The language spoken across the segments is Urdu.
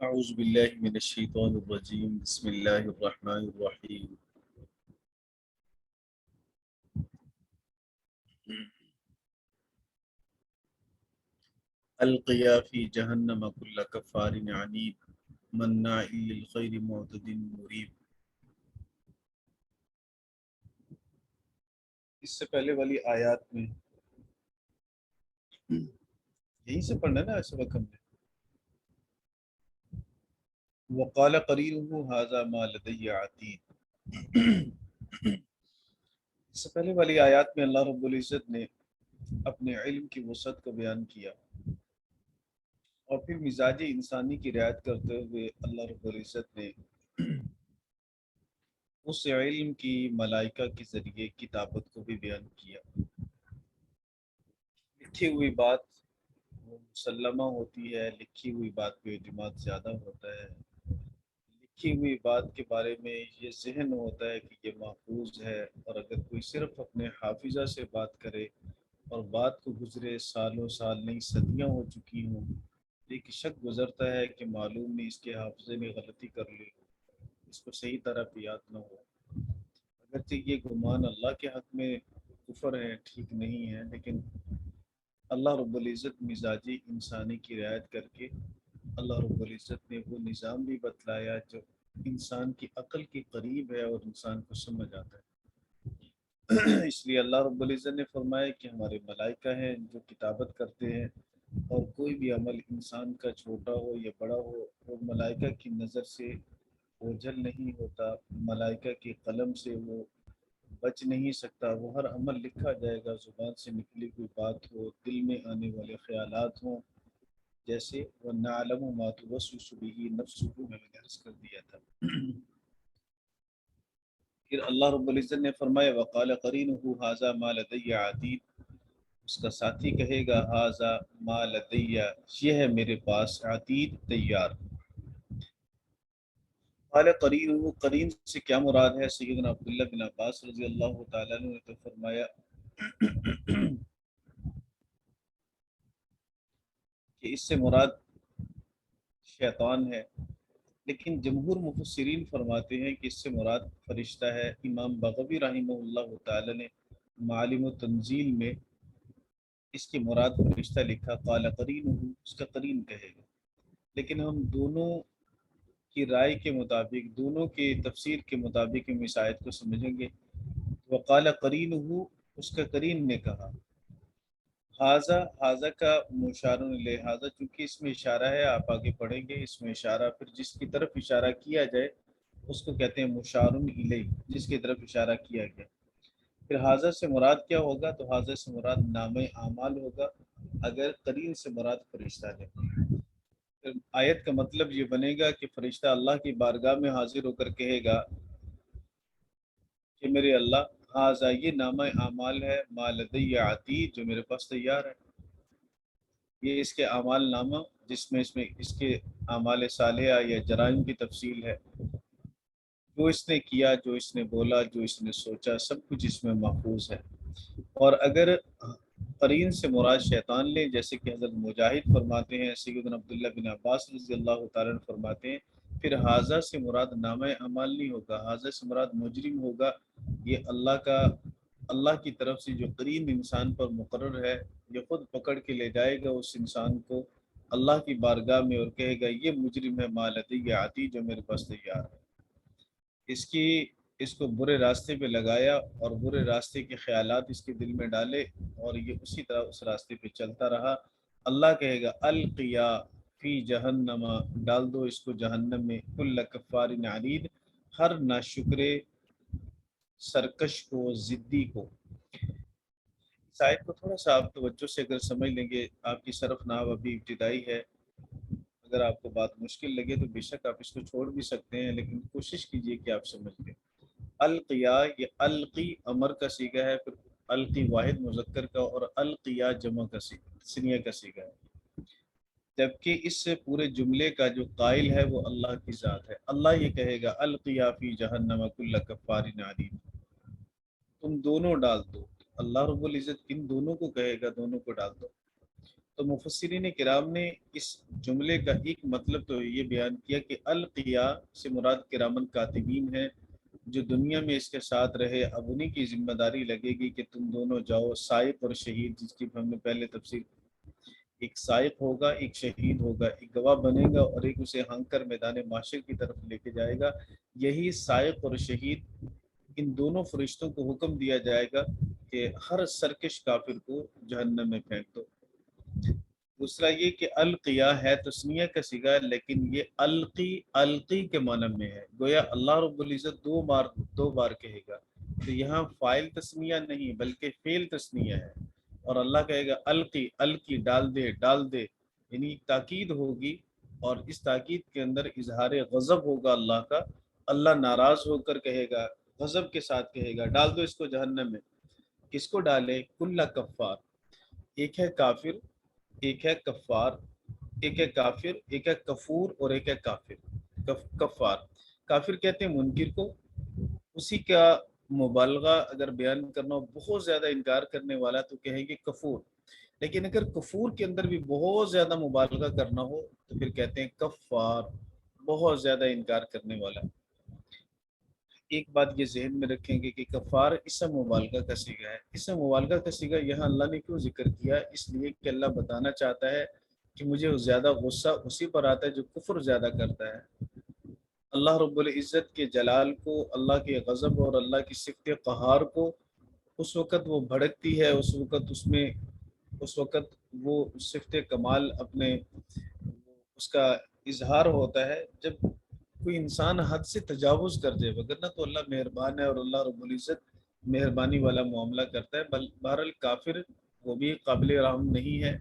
أعوذ بالله من الشيطان الرجيم بسم الله الرحمن الرحيم ألقيا في جهنم كل كفار عنيد مناع للخير معتد مريب۔ اس سے پہلے والی آیات میں یہیں سے پڑھنا نا اس وقت ہم نے وقال قرینہ ھذا ما لدی عتید۔ اس سے پہلے والی آیات میں اللہ رب العزت نے اپنے علم کی وسعت کو بیان کیا اور پھر مزاج انسانی کی رعایت کرتے ہوئے اللہ رب العزت نے اس علم کی ملائکہ کے ذریعے کتابت کو بھی بیان کیا۔ لکھی ہوئی بات مسلمہ ہوتی ہے، لکھی ہوئی بات پہ اعتماد زیادہ ہوتا ہے، لکھی ہوئی بات کے بارے میں یہ ذہن ہوتا ہے کہ یہ محفوظ ہے، اور اگر کوئی صرف اپنے حافظہ سے بات کرے اور بات کو گزرے سالوں سال نہیں صدیاں ہو چکی ہوں، ایک شک گزرتا ہے کہ معلوم نہیں اس کے حافظے نے غلطی کر لی، اس کو صحیح طرح پہ یاد نہ ہو۔ اگرچہ یہ گمان اللہ کے حق میں کفر ہے، ٹھیک نہیں ہے، لیکن اللہ رب العزت مزاجی انسانی کی رعایت کر کے اللہ رب العزت نے وہ نظام بھی بتلایا جو انسان کی عقل کے قریب ہے اور انسان کو سمجھ آتا ہے۔ اس لیے اللہ رب العزت نے فرمایا کہ ہمارے ملائکہ ہیں جو کتابت کرتے ہیں، اور کوئی بھی عمل انسان کا چھوٹا ہو یا بڑا ہو وہ ملائکہ کی نظر سے اوجھل نہیں ہوتا، ملائکہ کے قلم سے وہ بچ نہیں سکتا، وہ ہر عمل لکھا جائے گا، زبان سے نکلی کوئی بات ہو، دل میں آنے والے خیالات ہوں، جیسے وَنَعْلَمُ مَا تُوَسْوِسُ بِهِ نَفْسُهُ میں نے عرض کر دیا تھا۔ پھر اللہ رب العزت نے فرمایا وَقَالَ قَرِينُهُ هَذَا مَا لَدَيَّ عَتِيدٌ، اس کا ساتھی کہے گا هَذَا مَا لَدَيَّ، یہ ہے میرے پاس، عتید تیار۔ قال قرینہ، قرین سے کیا مراد ہے؟ سیدنا عبداللہ بن عباس رضی اللہ تعالیٰ عنہ نے تو فرمایا کہ اس سے مراد شیطان ہے، لیکن جمہور مفسرین فرماتے ہیں کہ اس سے مراد فرشتہ ہے۔ امام بغوی رحمہ اللہ تعالی نے معالم و تنزیل میں اس کی مراد فرشتہ لکھا، قال قرینہ، اس کا قرین کہے گا، لیکن ہم دونوں کی رائے کے مطابق، دونوں کی تفسیر کے مطابق ہم اس آیت کو سمجھیں گے۔ وقال قرینہ، اس کا قرین نے کہا، حاضہ کا مشار الیہ، حاضہ چونکہ اس میں اشارہ ہے، آپ آگے پڑھیں گے، اس میں اشارہ، پھر جس کی طرف اشارہ کیا جائے اس کو کہتے ہیں مشار الیہ، جس کی طرف اشارہ کیا گیا۔ پھر حاضہ سے مراد کیا ہوگا؟ تو حاضہ سے مراد نام اعمال ہوگا، اگر قرین سے مراد فرشتہ ہے۔ پھر آیت کا مطلب یہ بنے گا کہ فرشتہ اللہ کی بارگاہ میں حاضر ہو کر کہے گا کہ میرے اللہ، حاضہ یہ نامہ اعمال ہے، ما لدی عتید، جو میرے پاس تیار ہے، یہ اس کے اعمال نامہ جس میں اس کے اعمال صالحہ یا جرائم کی تفصیل ہے، جو اس نے کیا، جو اس نے بولا، جو اس نے سوچا، سب کچھ اس میں محفوظ ہے۔ اور اگر قرین سے مراد شیطان لیں، جیسے کہ حضرت مجاہد فرماتے ہیں، سیدنا عبداللہ بن عباس رضی اللہ تعالیٰ عنہ فرماتے ہیں، پھر حاضہ سے مراد نامہ اعمال نہیں ہوگا، حاضہ سے مراد مجرم ہوگا۔ یہ اللہ کی طرف سے جو قرین انسان پر مقرر ہے، یہ خود پکڑ کے لے جائے گا اس انسان کو اللہ کی بارگاہ میں اور کہے گا یہ مجرم ہے، ما لدی عتید، جو میرے پاس تیار ہے۔ اس کو برے راستے پہ لگایا اور برے راستے کے خیالات اس کے دل میں ڈالے، اور یہ اسی طرح اس راستے پہ چلتا رہا۔ اللہ کہے گا القیا فی جہنم، ڈال دو اس کو جہنم میں، کل کفار عنید، ہر ناشکرے، سرکش کو، ضدی کو۔ اس آیت کو تھوڑا سا آپ توجہ سے اگر سمجھ لیں گے، آپ کی صرف نحو ابھی ابتدائی ہے، اگر آپ کو بات مشکل لگے تو بے شک آپ اس کو چھوڑ بھی سکتے ہیں، لیکن کوشش کیجئے کہ آپ سمجھ لیں۔ القیا، یہ القی امر کا صیغہ ہے، پھر القی واحد مذکر کا، اور القیا جمع کا تثنیہ کا صیغہ ہے، جبکہ اس سے پورے جملے کا جو قائل ہے وہ اللہ کی ذات ہے۔ اللہ یہ کہے گا القیا فی جہنم کل کفار عنید، تم دونوں ڈال دو۔ اللہ رب العزت کن دونوں کو کہے گا؟ دونوں کو ڈال دو۔ تو مفسرین کرام نے اس جملے کا ایک مطلب تو یہ بیان کیا کہ القیا سے مراد کرامن کاتبین ہے جو دنیا میں اس کے ساتھ رہے، اب انہیں کی ذمہ داری لگے گی کہ تم دونوں جاؤ، سائق اور شہید، جس کی ہم نے پہلے تفصیل، ایک سائق ہوگا، ایک شہید ہوگا، ایک گواہ بنے گا اور ایک اسے ہانک کر میدان معاشر کی طرف لے کے جائے گا۔ یہی سائق اور شہید، ان دونوں فرشتوں کو حکم دیا جائے گا کہ ہر سرکش کافر کو جہنم میں پھینک دو۔ دوسرا یہ کہ القیا ہے تسنیہ کا صیغہ، لیکن یہ القی القی کے معنی میں ہے، گویا اللہ رب العزت دو بار کہے گا، تو یہاں فاعل تسنیہ نہیں بلکہ فعل تسنیہ ہے، اور اللہ کہے گا القی القی، ڈال دے ڈال دے، یعنی تاکید ہوگی، اور اس تاکید کے اندر اظہار غضب ہوگا اللہ کا، اللہ ناراض ہو کر کہے گا، غضب کے ساتھ کہے گا ڈال دو اس کو جہنم میں۔ کس کو ڈالے؟ کل کفار، ایک ہے کافر، ایک ہے کفار، ایک ہے کافر، ایک ہے کفور اور ایک ہے کافر۔ کفار، کافر کہتے ہیں منکر کو، اسی کا مبالغہ اگر بیان کرنا ہو، بہت زیادہ انکار کرنے والا تو کہیں گے کفور، لیکن اگر کفور کے اندر بھی بہت زیادہ مبالغہ کرنا ہو تو پھر کہتے ہیں کفار، بہت زیادہ انکار کرنے والا۔ ایک بات یہ ذہن میں رکھیں گے کہ کفار اسم مبالغہ کا صیغہ ہے۔ اسم مبالغہ کا صیغہ یہاں اللہ نے کیوں ذکر کیا؟ اس لیے کہ اللہ بتانا چاہتا ہے کہ مجھے زیادہ غصہ اسی پر آتا ہے جو کفر زیادہ کرتا ہے۔ اللہ رب العزت کے جلال کو، اللہ کے غضب اور اللہ کی صفت قہار کو اس وقت وہ بھڑکتی ہے، اس وقت وہ صفت کمال اپنے اس کا اظہار ہوتا ہے جب کوئی انسان حد سے تجاوز کر جائے، وگرنہ تو اللہ مہربان ہے اور اللہ رب العزت مہربانی والا معاملہ کرتا ہے۔ بہرحال کافر وہ بھی قابل رحم نہیں ہے،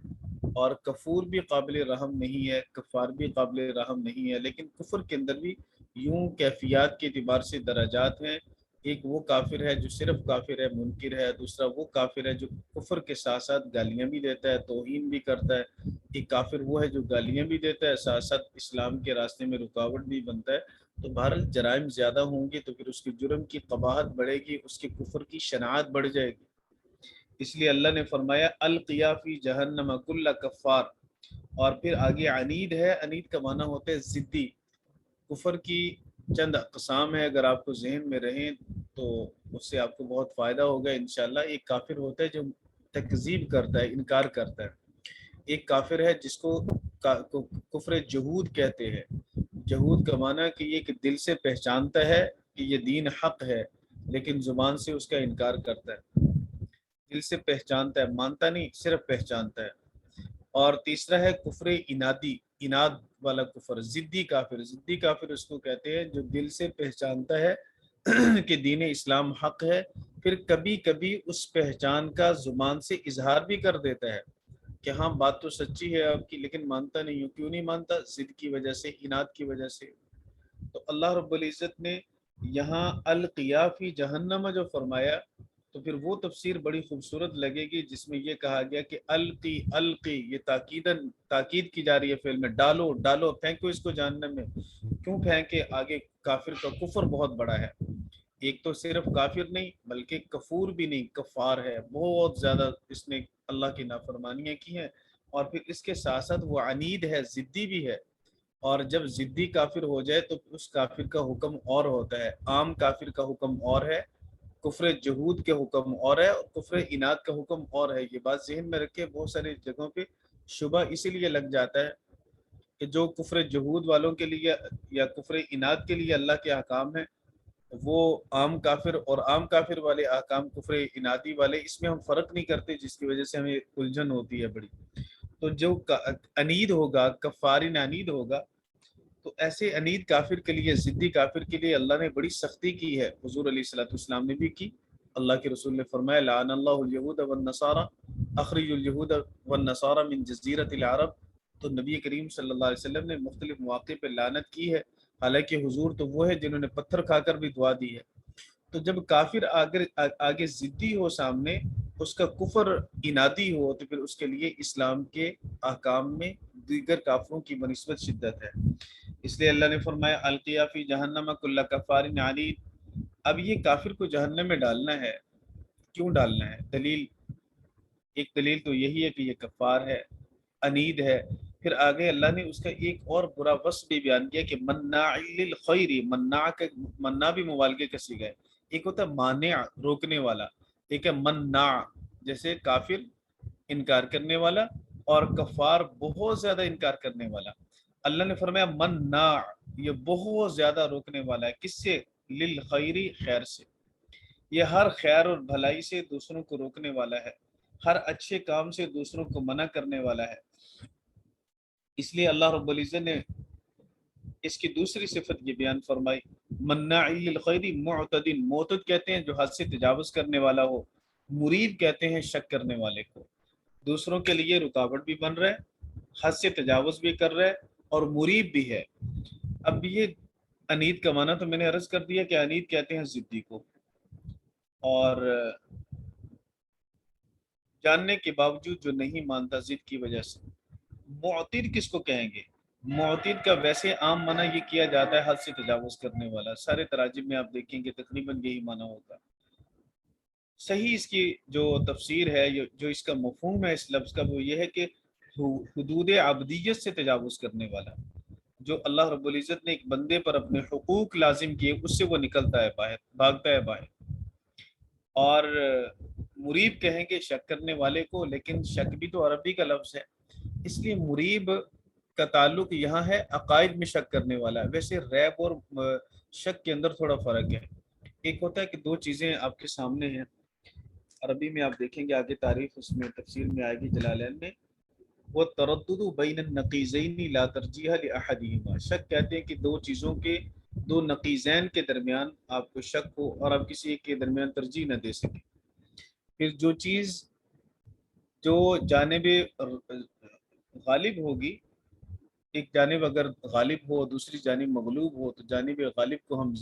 اور کفور بھی قابل رحم نہیں ہے، کفار بھی قابل رحم نہیں ہے، لیکن کفر کے اندر بھی یوں کیفیات کے اعتبار سے درجات ہیں۔ ایک وہ کافر ہے جو صرف کافر ہے، منکر ہے، دوسرا وہ کافر ہے جو کفر کے ساتھ ساتھ گالیاں بھی دیتا ہے، توہین بھی کرتا ہے، ایک کافر وہ ہے جو گالیاں بھی دیتا ہے ساتھ ساتھ اسلام کے راستے میں رکاوٹ بھی بنتا ہے۔ تو بہرحال جرائم زیادہ ہوں گے تو پھر اس کی جرم کی قباحت بڑھے گی، اس کے کفر کی شناعت بڑھ جائے گی۔ اس لیے اللہ نے فرمایا القیا فی جہنم کل کفار، اور پھر آگے عنید ہے، عنید کا معنی ہوتا ہے ضدی۔ کفر کی چند اقسام ہے، اگر آپ کو ذہن میں رہیں تو اس سے آپ کو بہت فائدہ ہوگا انشاءاللہ۔ ایک کافر ہوتا ہے جو تکذیب کرتا ہے، انکار کرتا ہے۔ ایک کافر ہے جس کو کفر جہود کہتے ہیں۔ جہود کا معنی ہے کہ یہ کہ دل سے پہچانتا ہے کہ یہ دین حق ہے، لیکن زبان سے اس کا انکار کرتا ہے۔ دل سے پہچانتا ہے، مانتا نہیں، صرف پہچانتا ہے۔ اور تیسرا ہے کفر انادی، اناد والا کفر، ضدی کافر۔ ضدی کافر اس کو کہتے ہیں جو دل سے پہچانتا ہے کہ دین اسلام حق ہے، پھر کبھی کبھی اس پہچان کا زبان سے اظہار بھی کر دیتا ہے کہ ہاں بات تو سچی ہے آپ کی، لیکن مانتا نہیں ہوں۔ کیوں نہیں مانتا؟ ضد کی وجہ سے، اناد کی وجہ سے۔ تو اللہ رب العزت نے یہاں القیا فی جہنم جو فرمایا، تو پھر وہ تفسیر بڑی خوبصورت لگے گی جس میں یہ کہا گیا کہ القی القی، یہ تاکید کی جا رہی ہے فعل میں، ڈالو ڈالو، پھینکو اس کو جہنم میں۔ کیوں پھینکے؟ آگے کافر کا کفر بہت بڑا ہے، ایک تو صرف کافر نہیں بلکہ کفور بھی نہیں، کفار ہے، بہت زیادہ اس نے اللہ کی نافرمانیاں کی ہیں، اور پھر اس کے ساتھ ساتھ وہ عنید ہے، ضدی بھی ہے۔ اور جب ضدی کافر ہو جائے تو اس کافر کا حکم اور ہوتا ہے، عام کافر کا حکم اور ہے، کفر جہود کے حکم اور ہے، اور کفر اناد کا حکم اور ہے۔ یہ بات ذہن میں رکھے، بہت ساری جگہوں پہ شبہ اسی لیے لگ جاتا ہے کہ جو کفر جہود والوں کے لیے یا کفر اناد کے لیے اللہ کے احکام ہیں، وہ عام کافر اور عام کافر والے احکام کفر انادی والے، اس میں ہم فرق نہیں کرتے، جس کی وجہ سے ہمیں الجھن ہوتی ہے بڑی۔ تو جو انید ہوگا، کفارین انید ہوگا، تو ایسے انید کافر کے لیے، ضدی کافر کے لیے اللہ نے بڑی سختی کی ہے، حضور علیہ الصلوۃ والسلام نے بھی کی۔ اللہ کے رسول نے فرمایا لعن اللہ الیہود والنصارى، اخرجوا الیہود والنصارى من جزیرۃ العرب۔ تو نبی کریم صلی اللہ علیہ وسلم نے مختلف مواقع پہ لعنت کی ہے، حالانکہ حضور تو وہ ہے جنہوں نے پتھر کھا کر بھی دعا دی ہے۔ تو جب کافر آگے ضدی ہو سامنے، اس کا کفر انادی ہو، تو پھر اس کے لیے اسلام کے احکام میں دیگر کافروں کی بنسبت شدت ہے۔ اس لیے اللہ نے فرمایا القیا فی جہنم کل کفار عنید۔ اب یہ کافر کو جہنم میں ڈالنا ہے، کیوں ڈالنا ہے؟ دلیل، ایک دلیل تو یہی ہے کہ یہ کفار ہے، انید ہے۔ پھر آگے اللہ نے اس کا ایک اور برا وصف بھی بیان کیا کہ مناع للخیر، منع بھی مبالغے کا صیغہ ہے۔ ایک ہوتا ہے مانع روکنے والا، ایک ہے مناع جیسے کافر انکار کرنے والا اور کفار بہت زیادہ انکار کرنے والا۔ اللہ نے فرمایا مناع، یہ بہت زیادہ روکنے والا ہے، کس سے؟ للخیری، خیر سے، یہ ہر خیر اور بھلائی سے دوسروں کو روکنے والا ہے، ہر اچھے کام سے دوسروں کو منع کرنے والا ہے۔ اس لیے اللہ رب العزت نے اس کی دوسری صفت یہ بیان فرمائی، مناع للخیر معتد، معتد کہتے ہیں جو حد سے تجاوز کرنے والا ہو، مریب کہتے ہیں شک کرنے والے کو، دوسروں کے لیے رکاوٹ بھی بن رہا ہے، حد سے تجاوز بھی کر رہا ہے اور مریب بھی ہے۔ اب یہ انید کا معنی تو میں نے عرض کر دیا کہ انید کہتے ہیں ضدی کو، اور جاننے کے باوجود جو نہیں مانتا ضد کی وجہ سے۔ معتد کس کو کہیں گے؟ معتد کا ویسے عام معنی یہ کیا جاتا ہے حد سے تجاوز کرنے والا، سارے تراجم میں آپ دیکھیں گے تقریباً یہی معنی ہوگا۔ صحیح اس کی جو تفسیر ہے، جو اس کا مفہوم ہے اس لفظ کا، وہ یہ ہے کہ حدود عبدیت سے تجاوز کرنے والا، جو اللہ رب العزت نے ایک بندے پر اپنے حقوق لازم کیے اس سے وہ نکلتا ہے باہر، بھاگتا ہے باہر۔ اور مریب کہیں گے شک کرنے والے کو، لیکن شک بھی تو عربی کا لفظ ہے، اس لیے مریب کا تعلق یہاں ہے عقائد میں شک کرنے والا۔ ویسے ریب اور شک کے اندر تھوڑا فرق ہے، ایک ہوتا ہے کہ دو چیزیں آپ کے سامنے ہیں، عربی میں آپ دیکھیں گے آگے تعریف اس میں تفسیر میں آئے گی جلالین میں، وہ تردد بین النقیضین لا ترجیح لاحدہما، شک کہتے ہیں کہ دو چیزوں کے، دو نقیضین کے درمیان آپ کو شک ہو اور آپ کسی ایک کے درمیان ترجیح نہ دے سکیں۔ پھر جو چیز جو جانب غالب ہوگی، ایک جانب اگر غالب ہو دوسری جانب مغلوب ہو تو جانب غالب کو ہم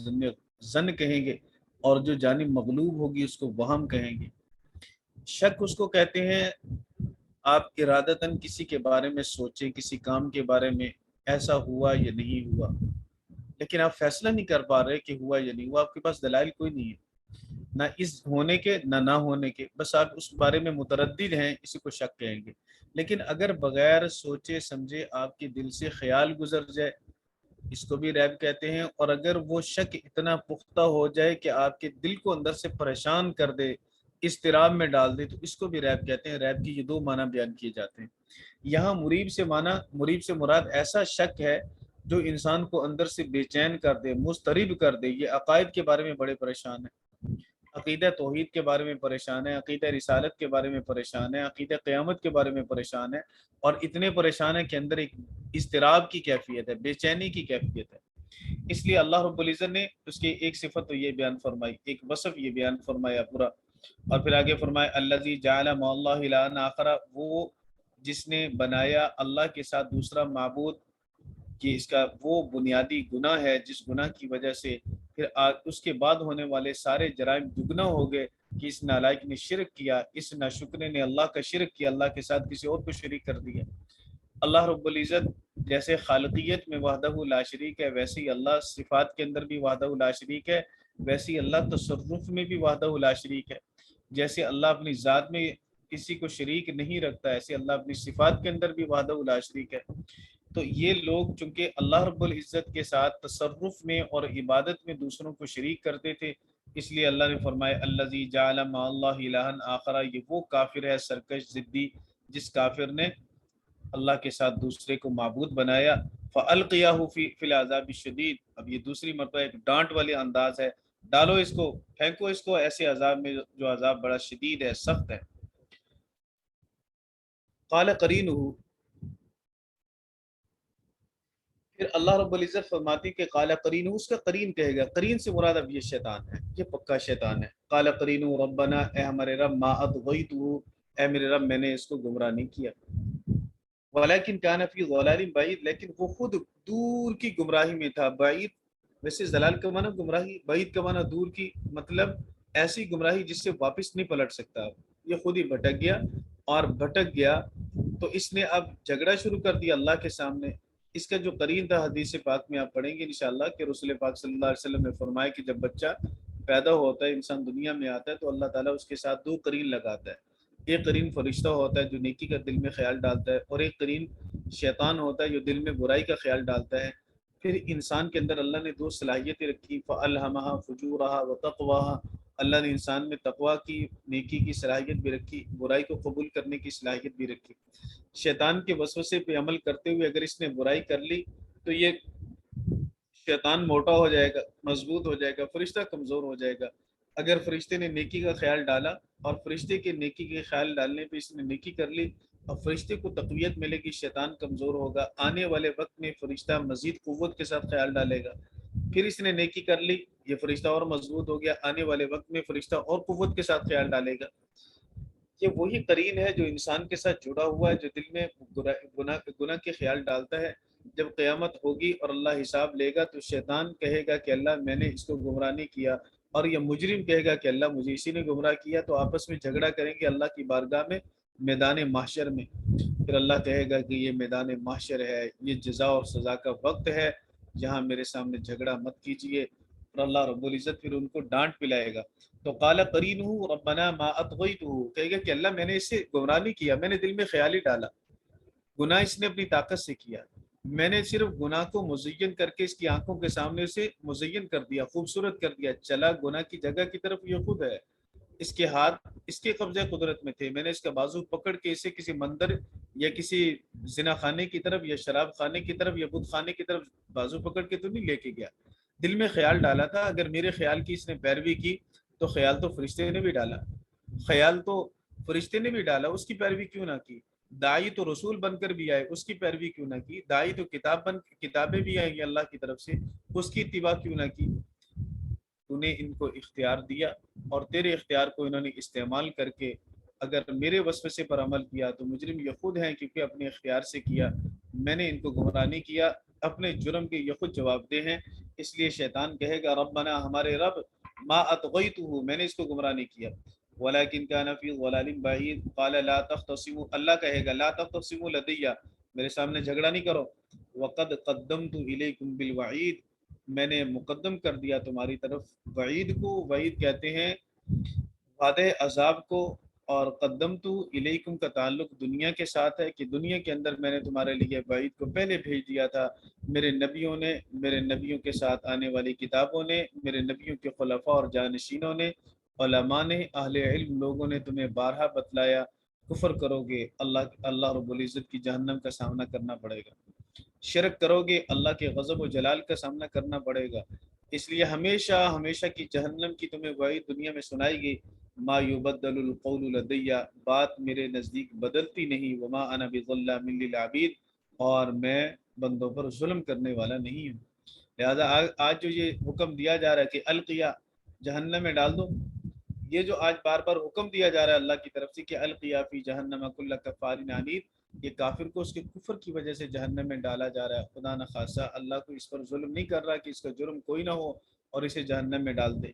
ظن کہیں گے، اور جو جانب مغلوب ہوگی اس کو وہم کہیں گے۔ شک اس کو کہتے ہیں آپ ارادتاً کسی کے بارے میں سوچیں، کسی کام کے بارے میں ایسا ہوا یا نہیں ہوا، لیکن آپ فیصلہ نہیں کر پا رہے کہ ہوا یا نہیں ہوا، آپ کے پاس دلائل کوئی نہیں ہے، نہ اس ہونے کے نہ ہونے کے، بس آپ اس بارے میں متردد ہیں، اسی کو شک کہیں گے۔ لیکن اگر بغیر سوچے سمجھے آپ کے دل سے خیال گزر جائے، اس کو بھی ریب کہتے ہیں، اور اگر وہ شک اتنا پختہ ہو جائے کہ آپ کے دل کو اندر سے پریشان کر دے، اضطراب میں ڈال دے، تو اس کو بھی ریب کہتے ہیں۔ ریب کی یہ دو معنی بیان کیے جاتے ہیں یہاں۔ مریب سے مراد ایسا شک ہے جو انسان کو اندر سے بے چین کر دے، مضطرب کر دے۔ یہ عقائد کے بارے میں بڑے پریشان ہیں، عقیدہ توحید کے بارے میں پریشان ہے، عقیدہ رسالت کے بارے میں پریشان ہے، عقیدہ قیامت کے بارے میں پریشان ہے، اور اتنے پریشان ہے کہ اندر ایک اضطراب کی کیفیت ہے، بے چینی کی کیفیت ہے۔ اس لیے اللہ رب العزت نے اس کی ایک صفت تو یہ بیان فرمائی، ایک وصف یہ بیان فرمایا پورا، اور پھر آگے فرمایا الذی جعل مع اللہ الہا آخر، وہ جس نے بنایا اللہ کے ساتھ دوسرا معبود، کہ اس کا وہ بنیادی گناہ ہے جس گناہ کی وجہ سے پھر اس کے بعد ہونے والے سارے جرائم دگنا ہو گئے، کہ اس نالائق نے شرک کیا، اس ناشکرے نے اللہ کا شرک کیا، اللہ کے ساتھ کسی اور کو شریک کر دیا۔ اللہ رب العزت جیسے خالقیت میں وحدہ لا شریک ہے، ویسے ہی اللہ صفات کے اندر بھی وحدہ لا شریک ہے، ویسے ہی اللہ تصرف میں بھی وحدہ لا شریک ہے۔ جیسے اللہ اپنی ذات میں کسی کو شریک نہیں رکھتا، ایسے اللہ اپنی صفات کے اندر بھی وحدہ لا شریک ہے۔ تو یہ لوگ چونکہ اللہ رب العزت کے ساتھ تصرف میں اور عبادت میں دوسروں کو شریک کرتے تھے، اس لیے اللہ نے فرمایا الذی جعل مع اللہ الہا آخر، یہ وہ کافر ہے سرکش ضدی جس کافر نے اللہ کے ساتھ دوسرے کو معبود بنایا۔ فَأَلْقِيَهُ فِي الْعَذَابِ الشَّدِيدِ، اب یہ دوسری مرتبہ ایک ڈانٹ والی انداز ہے، ڈالو اس کو، پھینکو اس کو ایسے عذاب میں جو عذاب بڑا شدید ہے، سخت ہے۔ قال قرینہ، پھر اللہ رب العزت فرماتی کہ قال قرینہ، اس کا قرین کہے گا، قرین سے مراد اب یہ شیطان ہے، یہ پکا شیطان ہے۔ قال قرینہ ربنا، اے ہمارے رب، ما اطغیتہ، اے میرے رب میں نے اس کو گمراہ نہیں کیا، ولیکن کان فی ضلال بعید، لیکن وہ خود دور کی گمراہی میں تھا۔ بعید ویسے ضلال کا معنی گمراہی، بعید کا معنی دور کی، مطلب ایسی گمراہی جس سے واپس نہیں پلٹ سکتا۔ یہ خود ہی بھٹک گیا، اور بھٹک گیا تو اس نے اب جھگڑا شروع کر دیا اللہ کے سامنے۔ اس کا جو قرین تھا حدیث پاک میں آپ پڑھیں گے انشاءاللہ کہ رسول پاک صلی اللہ علیہ وسلم نے فرمایا کہ جب بچہ پیدا ہوتا ہے، انسان دنیا میں آتا ہے، تو اللہ تعالیٰ اس کے ساتھ دو قرین لگاتا ہے۔ ایک قرین فرشتہ ہوتا ہے جو نیکی کا دل میں خیال ڈالتا ہے، اور ایک قرین شیطان ہوتا ہے جو دل میں برائی کا خیال ڈالتا ہے۔ پھر انسان کے اندر اللہ نے دو صلاحیتیں رکھی، فَأَلْهَمَهَا فُجُورَهَا وَتَقْوَاهَا، اللہ نے انسان میں تقوی کی، نیکی کی صلاحیت بھی رکھی، برائی کو قبول کرنے کی صلاحیت بھی رکھی۔ شیطان کے وسوسے پہ عمل کرتے ہوئے اگر اس نے برائی کر لی تو یہ شیطان موٹا ہو جائے گا، مضبوط ہو جائے گا، فرشتہ کمزور ہو جائے گا۔ اگر فرشتے نے نیکی کا خیال ڈالا اور فرشتے کے نیکی کے خیال ڈالنے پہ اس نے نیکی کر لی، اور فرشتے کو تقویت ملے گی، شیطان کمزور ہوگا، آنے والے وقت میں فرشتہ مزید قوت کے ساتھ خیال ڈالے گا۔ پھر اس نے نیکی کر لی، یہ فرشتہ اور مضبوط ہو گیا، آنے والے وقت میں فرشتہ اور قوت کے ساتھ خیال ڈالے گا۔ یہ وہی قرین ہے جو انسان کے ساتھ جڑا ہوا ہے، جو دل میں گناہ کے خیال ڈالتا ہے۔ جب قیامت ہوگی اور اللہ حساب لے گا تو شیطان کہے گا کہ اللہ میں نے اس کو گمراہ نہیں کیا، اور یہ مجرم کہے گا کہ اللہ مجھے اسی نے گمراہ کیا، تو آپس میں جھگڑا کریں گے اللہ کی بارگاہ میں، میدان محشر میں۔ پھر اللہ کہے گا کہ یہ میدان محشر ہے، یہ جزا اور سزا کا وقت ہے، جہاں میرے سامنے جھگڑا مت کیجیے۔ اور اللہ رب العزت پھر ان کو ڈانٹ پلائے گا۔ تو قال قرینہ ربنا ما اطغیتہ، کہے گا کہ اللہ میں نے اسے گمراہ نہیں کیا، میں نے دل میں خیال ہی ڈالا، گناہ اس نے اپنی طاقت سے کیا، میں نے صرف گناہ کو مزین کر کے اس کی آنکھوں کے سامنے سے مزین کر دیا، خوبصورت کر دیا، چلا گناہ کی جگہ کی طرف یہ خود ہے، اس کے ہاتھ اس کے قبضے قدرت میں تھے، میں نے اس کا بازو پکڑ کے اسے کسی مندر یا کسی زنا خانے کی طرف یا شراب خانے کی طرف یا بت خانے کی طرف بازو پکڑ کے تو نہیں لے کے گیا، دل میں خیال ڈالا تھا۔ اگر میرے خیال کی اس نے پیروی کی تو خیال تو فرشتے نے بھی ڈالا، خیال تو فرشتے نے بھی ڈالا، اس کی پیروی کیوں نہ کی؟ داعی تو رسول بن کر بھی آئے، اس کی پیروی کیوں نہ کی؟ داعی تو کتابیں بھی آئیں گی اللہ کی طرف سے، اس کی اتباع کیوں نہ کی؟ تو نے ان کو اختیار دیا، اور تیرے اختیار کو انہوں نے استعمال کر کے اگر میرے وسوسے پر عمل کیا تو مجرم یہ خود ہیں، کیونکہ اپنے اختیار سے کیا، میں نے ان کو گمراہ نہیں کیا، اپنے جرم کے یہ خود جواب دہ ہیں۔ اس لیے شیطان کہے گا ربنا، ہمارے رب، ما اطغیتہ، میں نے اس کو گمراہ نہیں کیا، ولکن کان فی ضلال بعید، قال لا تختصموا، اللہ کہے گا لا تختصموا لدی، میرے سامنے جھگڑا نہیں کرو، وقد قدمت الیکم بالوعید، میں نے مقدم کر دیا تمہاری طرف وعید کو، وعید کہتے ہیں وعدہ عذاب کو، اور قدمت الیکم کا تعلق دنیا کے ساتھ ہے، کہ دنیا کے اندر میں نے تمہارے لیے وعید کو پہلے بھیج دیا تھا، میرے نبیوں نے، میرے نبیوں کے ساتھ آنے والی کتابوں نے، میرے نبیوں کے خلفاء اور جانشینوں نے، علماء نے، اہل علم لوگوں نے تمہیں بارہا بتلایا، کفر کرو گے اللہ رب العزت کی جہنم کا سامنا کرنا پڑے گا، شرک کرو گے اللہ کے غضب و جلال کا سامنا کرنا پڑے گا، اس لیے ہمیشہ ہمیشہ کی جہنم کی تمہیں وعید دنیا میں سنائی گئی، ما یبدل القول لدی، بات میرے نزدیک بدلتی نہیں، وما انا بظلام للعبید، اور میں بندوں پر ظلم کرنے والا نہیں ہوں۔ لہذا آج جو یہ حکم دیا جا رہا ہے کہ القیا، جہنم میں ڈال دو، یہ جو آج بار بار حکم دیا جا رہا ہے اللہ کی طرف سے کہ القیا فی جہنم کل کفار عنید، یہ کافر کو اس کے کفر کی وجہ سے جہنم میں ڈالا جا رہا ہے، خدا نخواستہ اللہ کو اس پر ظلم نہیں کر رہا کہ اس کا جرم کوئی نہ ہو اور اسے جہنم میں ڈال دے۔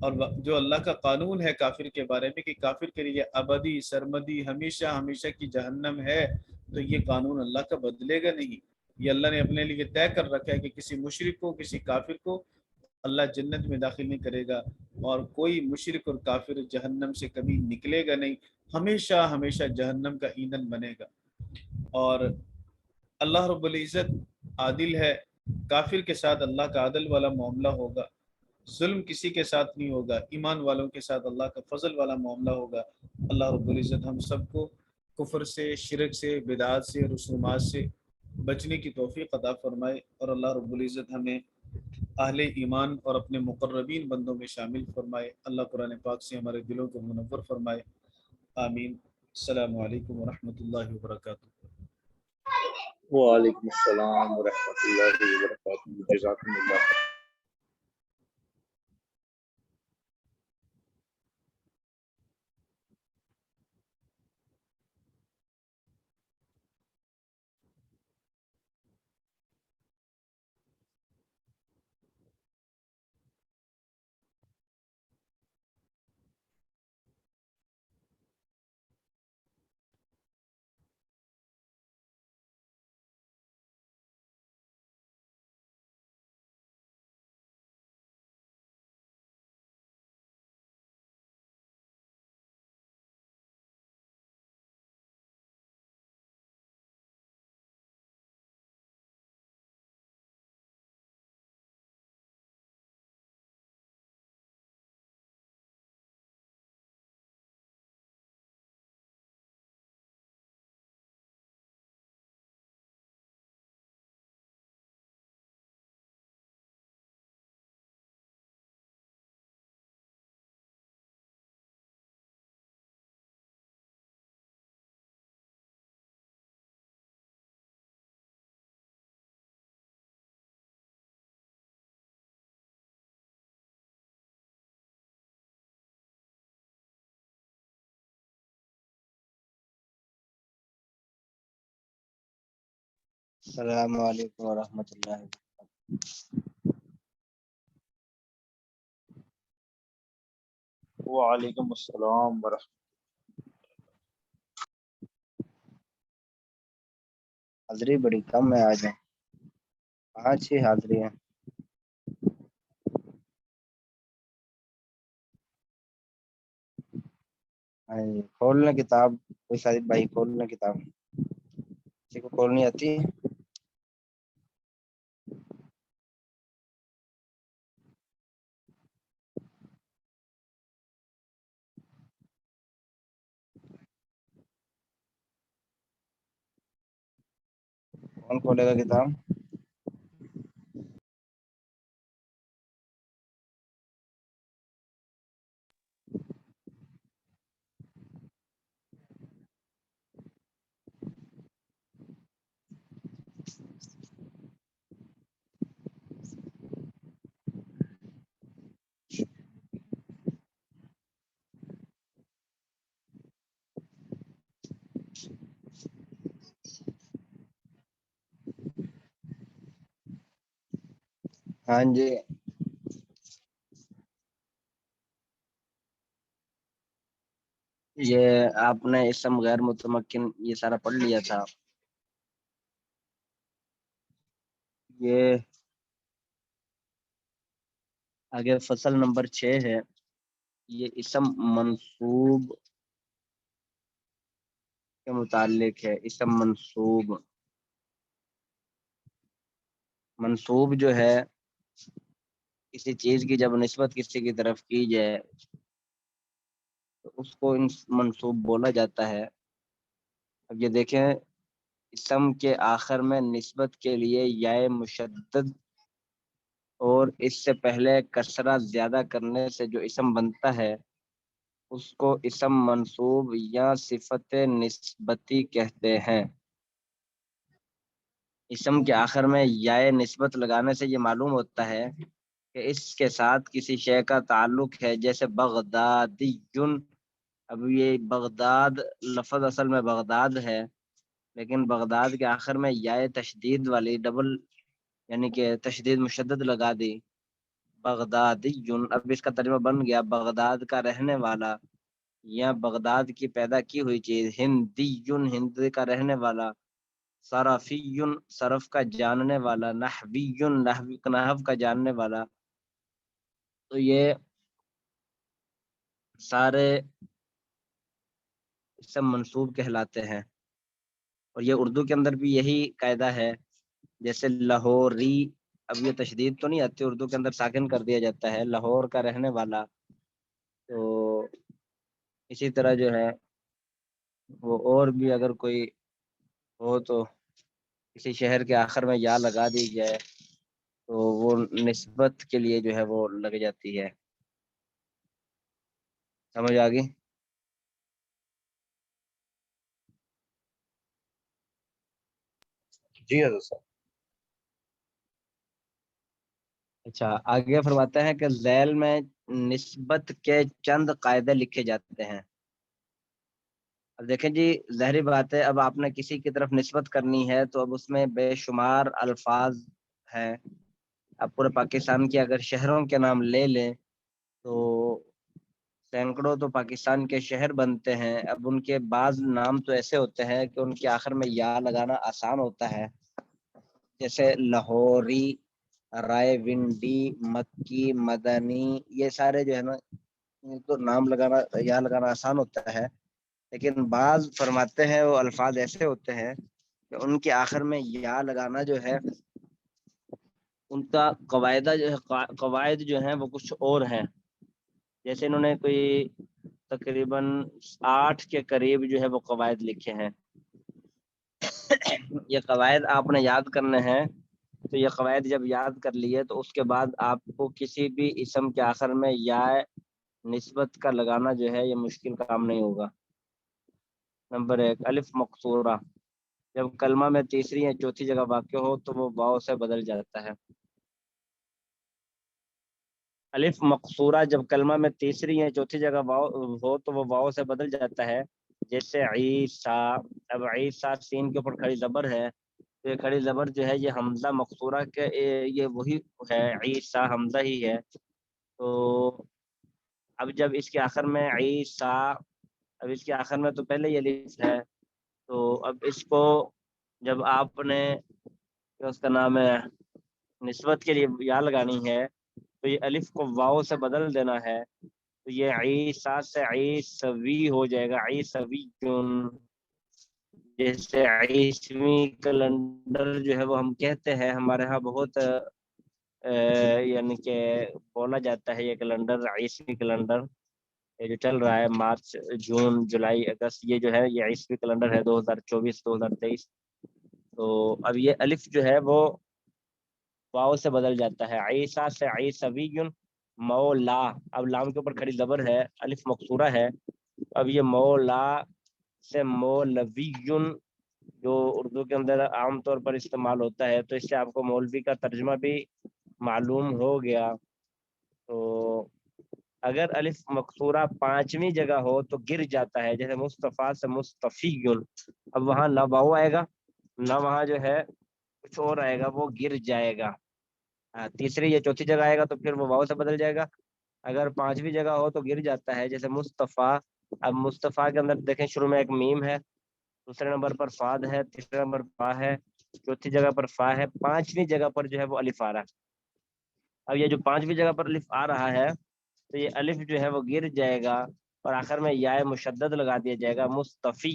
اور جو اللہ کا قانون ہے کافر کے بارے میں کہ کافر کے لیے ابدی سرمدی ہمیشہ ہمیشہ کی جہنم ہے، تو یہ قانون اللہ کا بدلے گا نہیں، یہ اللہ نے اپنے لیے طے کر رکھا ہے کہ کسی مشرک کو، کسی کافر کو اللہ جنت میں داخل نہیں کرے گا، اور کوئی مشرک اور کافر جہنم سے کبھی نکلے گا نہیں، ہمیشہ ہمیشہ جہنم کا ایندھن بنے گا۔ اور اللہ رب العزت عادل ہے، کافر کے ساتھ اللہ کا عدل والا معاملہ ہوگا، ظلم کسی کے ساتھ نہیں ہوگا، ایمان والوں کے ساتھ اللہ کا فضل والا معاملہ ہوگا۔ اللہ رب العزت ہم سب کو کفر سے، شرک سے، بدعات سے، رسومات سے بچنے کی توفیق عطا فرمائے، اور اللہ رب العزت ہمیں اہل ایمان اور اپنے مقربین بندوں میں شامل فرمائے۔ اللہ قرآن پاک سے ہمارے دلوں کو منور فرمائے، آمین۔ السلام علیکم ورحمۃ اللہ وبرکاتہ۔ وعلیکم السلام ورحمۃ اللہ وبرکاتہ، جزاکم اللہ۔ السلام علیکم ورحمۃ اللہ وبرکاتہ۔ وعلیکم السلام ورحمۃ حاضری بڑی کم ہے آج، 5 ہی حاضری ہیں۔ ہاں جی، کھول لیں کتاب، کوئی شاہد بھائی کھول لیں کتاب، کسی کو کھولنی آتی ہے؟ کون کھولے گا کتاب؟ ہاں جی، یہ آپ نے اسم غیر متمکن یہ سارا پڑھ لیا تھا۔ یہ آگے فصل نمبر 6 ہے، یہ اسم منصوب کے متعلق ہے۔ اسم منصوب، منصوب جو ہے کسی چیز کی جب نسبت کسی کی طرف کی جائے تو اس کو منصوب بولا جاتا ہے۔ اب یہ دیکھیں، اسم کے آخر میں نسبت کے لیے یا مشدد اور اس سے پہلے کسرہ زیادہ کرنے سے جو اسم بنتا ہے اس کو اسم منصوب یا صفت نسبتی کہتے ہیں۔ اسم کے آخر میں یا نسبت لگانے سے یہ معلوم ہوتا ہے کہ اس کے ساتھ کسی شے کا تعلق ہے، جیسے بغدادی۔ اب یہ بغداد لفظ اصل میں بغداد ہے، لیکن بغداد کے آخر میں یا تشدید والی ڈبل یعنی کہ تشدید مشدد لگا دی، بغدادی۔ اب اس کا ترجمہ بن گیا بغداد کا رہنے والا یا بغداد کی پیدا کی ہوئی چیز، ہندی، ہند کا رہنے والا، صرفی، صرف کا جاننے والا، نحوی، نحو کا جاننے والا۔ تو یہ سارے اسم منصوب کہلاتے ہیں، اور یہ اردو کے اندر بھی یہی قاعدہ ہے۔ جیسے لاہوری، اب یہ تشدید تو نہیں آتی، اردو کے اندر ساکن کر دیا جاتا ہے، لاہور کا رہنے والا۔ تو اسی طرح جو ہے وہ اور بھی اگر کوئی ہو تو کسی شہر کے آخر میں یا لگا دی جائے تو وہ نسبت کے لیے جو ہے وہ لگ جاتی ہے۔ سمجھ آ گئی؟ جی حضرت صاحب۔ اچھا، آگے فرماتے ہیں کہ ذیل میں نسبت کے چند قاعدے لکھے جاتے ہیں۔ اب دیکھیں جی، ظاہری بات ہے، اب آپ نے کسی کی طرف نسبت کرنی ہے تو اب اس میں بے شمار الفاظ ہیں۔ اب پورے پاکستان کے اگر شہروں کے نام لے لیں تو سینکڑوں تو پاکستان کے شہر بنتے ہیں۔ اب ان کے بعض نام تو ایسے ہوتے ہیں کہ ان کے آخر میں یا لگانا آسان ہوتا ہے، جیسے لاہوری، رائے ونڈی، مکی، مدنی، یہ سارے جو ہے نا ان کو نام لگانا یا لگانا آسان ہوتا ہے، لیکن بعض فرماتے ہیں وہ الفاظ ایسے ہوتے ہیں کہ ان کے آخر میں یا لگانا جو ہے ان کا قواعدہ جو ہے، قواعد جو ہیں وہ کچھ اور ہیں۔ جیسے انہوں نے کوئی تقریباً 8 کے قریب جو ہے وہ قواعد لکھے ہیں۔ یہ قواعد آپ نے یاد کرنے ہیں، تو یہ قواعد جب یاد کر لیے تو اس کے بعد آپ کو کسی بھی اسم کے آخر میں یا نسبت کا لگانا جو ہے یہ مشکل کام نہیں ہوگا۔ نمبر 1، الف مقصورہ، جب کلمہ میں تیسری یا چوتھی جگہ واقع ہو تو وہ واو سے بدل جاتا ہے۔ الف مقصورہ جب کلمہ میں تیسری یا چوتھی جگہ واو ہو تو وہ واو سے بدل جاتا ہے، جیسے عیسیٰ۔ اب عیسیٰ سین کے اوپر کھڑی زبر ہے یہ کھڑی زبر جو ہے یہ حمزہ مقصورہ کے یہ وہی ہے، عیسیٰ حمزہ ہی ہے. تو اب جب اس کے آخر میں عیسیٰ، اب اس کے آخر میں تو پہلے یہ الف ہے، تو اب اس کو جب آپ نے اس کا نام ہے نسبت کے لیے یا لگانی ہے تو یہ الف کو واو سے بدل دینا ہے، تو یہ عیسیٰ سے عیسوی ہو جائے گا، عیسوی. جیسے عیسوی کیلنڈر جو ہے وہ ہم کہتے ہیں، ہمارے ہاں بہت یعنی کہ بولا جاتا ہے یہ کیلنڈر، عیسوی کیلنڈر یہ جو چل رہا ہے مارچ جون جولائی اگست، یہ جو ہے یہ عیسوی کیلنڈر ہے 2024 2023. تو اب یہ الف جو ہے وہ واو سے بدل جاتا ہے، عیسیٰ سے عیسوی مولا. اب لام کے اوپر کھڑی زبر ہے، الف مقصورہ ہے، اب یہ مولا سے مولوی جو اردو کے اندر عام طور پر استعمال ہوتا ہے، تو اس سے آپ کو مولوی کا ترجمہ بھی معلوم ہو گیا. تو اگر الف مقصورہ پانچویں جگہ ہو تو گر جاتا ہے، جیسے مصطفیٰ سے مصطفی. اب وہاں نہ واو آئے گا نہ وہاں جو ہے کچھ اور آئے گا، وہ گر جائے گا. تیسری یا چوتھی جگہ آئے گا تو پھر وہ واو سے بدل جائے گا. اگر پانچویں جگہ ہو تو گر جاتا ہے، جیسے مصطفیٰ. اب مصطفیٰ کے اندر دیکھیں شروع میں ایک میم ہے، دوسرے نمبر پر فاد ہے، تیسرے نمبر فا ہے، چوتھی جگہ پر فا ہے، پانچویں جگہ پر جو ہے وہ الف آ رہا ہے. اب یہ جو پانچویں جگہ پر الف آ رہا ہے تو یہ الف جو ہے وہ گر جائے گا اور آخر میں یا مشدد لگا دیا جائے گا، مصطفی.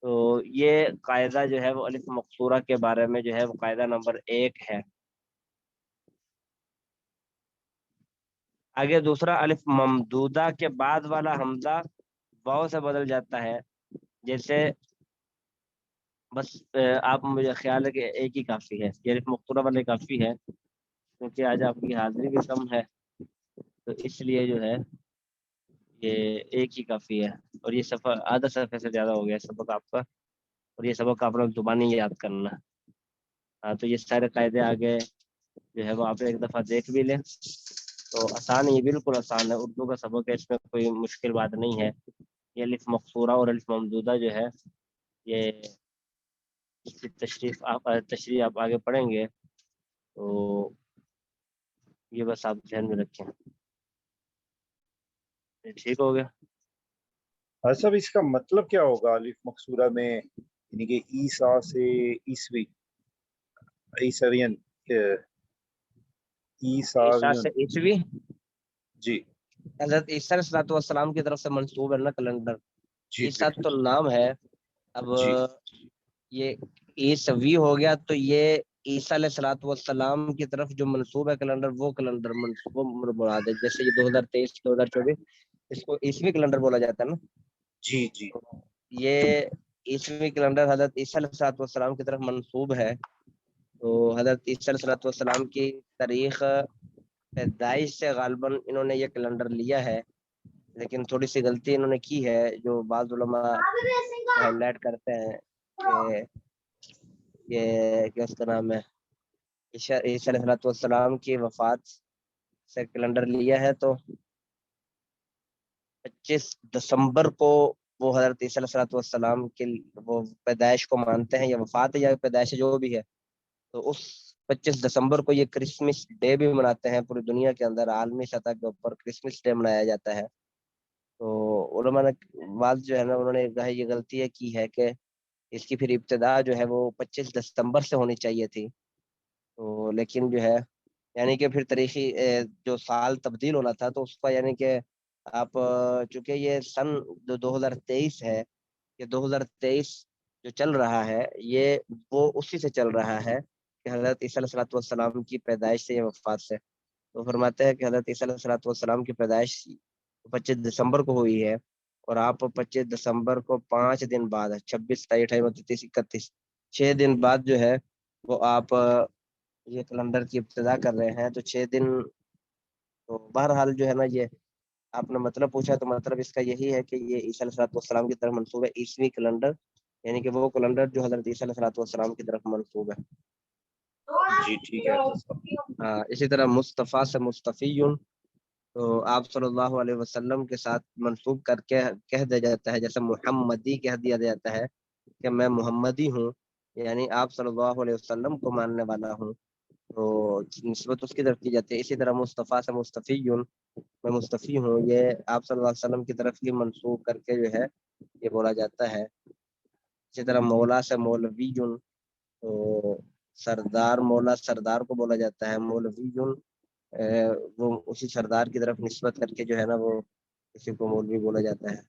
تو یہ قاعدہ جو ہے وہ الف مقصورہ کے بارے میں جو ہے وہ قاعدہ نمبر 1 ہے. آگے دوسرا الف ممدودہ کے بعد والا حمزہ واو سے بدل جاتا ہے. جیسے بس آپ مجھے خیال ہے کہ ایک ہی کافی ہے، یہ الف مقصورہ والے کافی ہے، کیونکہ آج آپ کی حاضری بھی کم ہے تو اس لیے جو ہے یہ ایک ہی کافی ہے. اور یہ صفحہ آدھا صفحے سے زیادہ ہو گیا سبق آپ کا، اور یہ سبق آپ نے زبانی یاد کرنا. تو یہ سارے قاعدے آگے جو ہے وہ آپ ایک دفعہ دیکھ بھی لیں تو آسان، یہ بالکل آسان ہے، اردو کا سبق ہے، اس میں کوئی مشکل بات نہیں ہے. یہ الف مقصورہ اور الف ممدودہ جو ہے یہ اس کی تشریح آپ آگے پڑھیں گے تو یہ بس آپ ذہن میں رکھیں. ٹھیک ہو گیا. صاحب اس کا مطلب کیا ہوگا الف مقصورہ میں، یعنی کہ عیسیٰ سے عیسوی، عیسوین، عیسیٰ سے عیساویون. عیسوی جی حضرت عیسیٰ علیہ السلام کی طرف سے منسوب ہے نا کیلنڈر. جی عیسیٰ تو نام ہے، اب جی یہ عیسوی ہو گیا تو یہ عیسیٰ علیہ السلام کی طرف جو منسوب ہے کیلنڈر وہ کیلنڈر منسوب مراد ہے. جیسے یہ 2023 2024 اس کو عیسوی کیلنڈر بولا جاتا ہے نا. جی جی یہ عیسوی کیلنڈر حضرت عیسیٰ علیہ السلام کی طرف منسوب ہے. تو حضرت عیسیٰ علیہ السلام کی تاریخ پیدائش سے غالباً انہوں نے یہ کیلنڈر لیا ہے، لیکن تھوڑی سی غلطی انہوں نے کی ہے جو بعض علماء ہائیڈ لائٹ کرتے ہیں کہ یہ کیا اس کا نام ہے عیسیٰ علیہ السلام کی وفات سے کیلنڈر لیا ہے. تو 25 دسمبر کو وہ حضرت عیسیٰ علیہ السلام کی وہ پیدائش کو مانتے ہیں، یا وفات ہے یا پیدائش جو بھی ہے. تو اس 25 دسمبر کو یہ کرسمس ڈے بھی مناتے ہیں، پوری دنیا کے اندر عالمی سطح کے اوپر کرسمس ڈے منایا جاتا ہے. تو علماء نے بعض جو ہے نا انہوں نے کہا یہ غلطی کی ہے کہ اس کی پھر ابتدا جو ہے وہ 25 دسمبر سے ہونی چاہیے تھی. تو لیکن جو ہے یعنی کہ پھر تاریخی جو سال تبدیل ہونا تھا تو اس کا یعنی کہ آپ چونکہ یہ سن 2023 ہے، یہ 2023 جو چل رہا ہے یہ وہ اسی سے چل رہا ہے کہ حضرت عیسیٰ علیہ السلام کی پیدائش سے یا وفات سے. تو فرماتے ہیں کہ حضرت عیسیٰ علیہ السلام کی پیدائش 25 دسمبر کو ہوئی ہے، اور آپ 25 دسمبر کو 5 دن بعد 26 27 28 29 31 6 دن بعد جو ہے وہ آپ یہ کیلنڈر کی ابتدا کر رہے ہیں. تو 6 دن تو بہرحال جو ہے نا یہ آپ نے مطلب پوچھا تو مطلب اس کا یہی ہے کہ یہ عیسیٰ علیہ السلام کی طرف منسوب ہے عیسوی کیلنڈر، یعنی کہ وہ کیلنڈر جو حضرت عیسیٰ علیہ السلام کی طرف منسوب ہے. جی ٹھیک ہے. اسی طرح مصطفیٰ سے مصطفی تو آپ صلی اللہ علیہ وسلم کے ساتھ منسوب کر کے کہہ دیا جاتا ہے، جیسے محمدی کہہ دیا جاتا ہے کہ میں محمدی ہوں. یعنی آپ صلی اللہ علیہ وسلم کو ماننے والا ہوں، تو نسبت اس کی طرف کی جاتی ہے. اسی طرح مصطفیٰ سے مصطفی، میں مصطفی ہوں، یہ آپ صلی اللہ علیہ وسلم کی طرف کی منسوب کر کے جو ہے یہ بولا جاتا ہے. اسی طرح مولا سے مولوی، تو سردار، مولا سردار کو بولا جاتا ہے. مولوی وہ اسی سردار کی طرف نسبت کر کے جو ہے نا وہ کسی کو مولوی بولا جاتا ہے.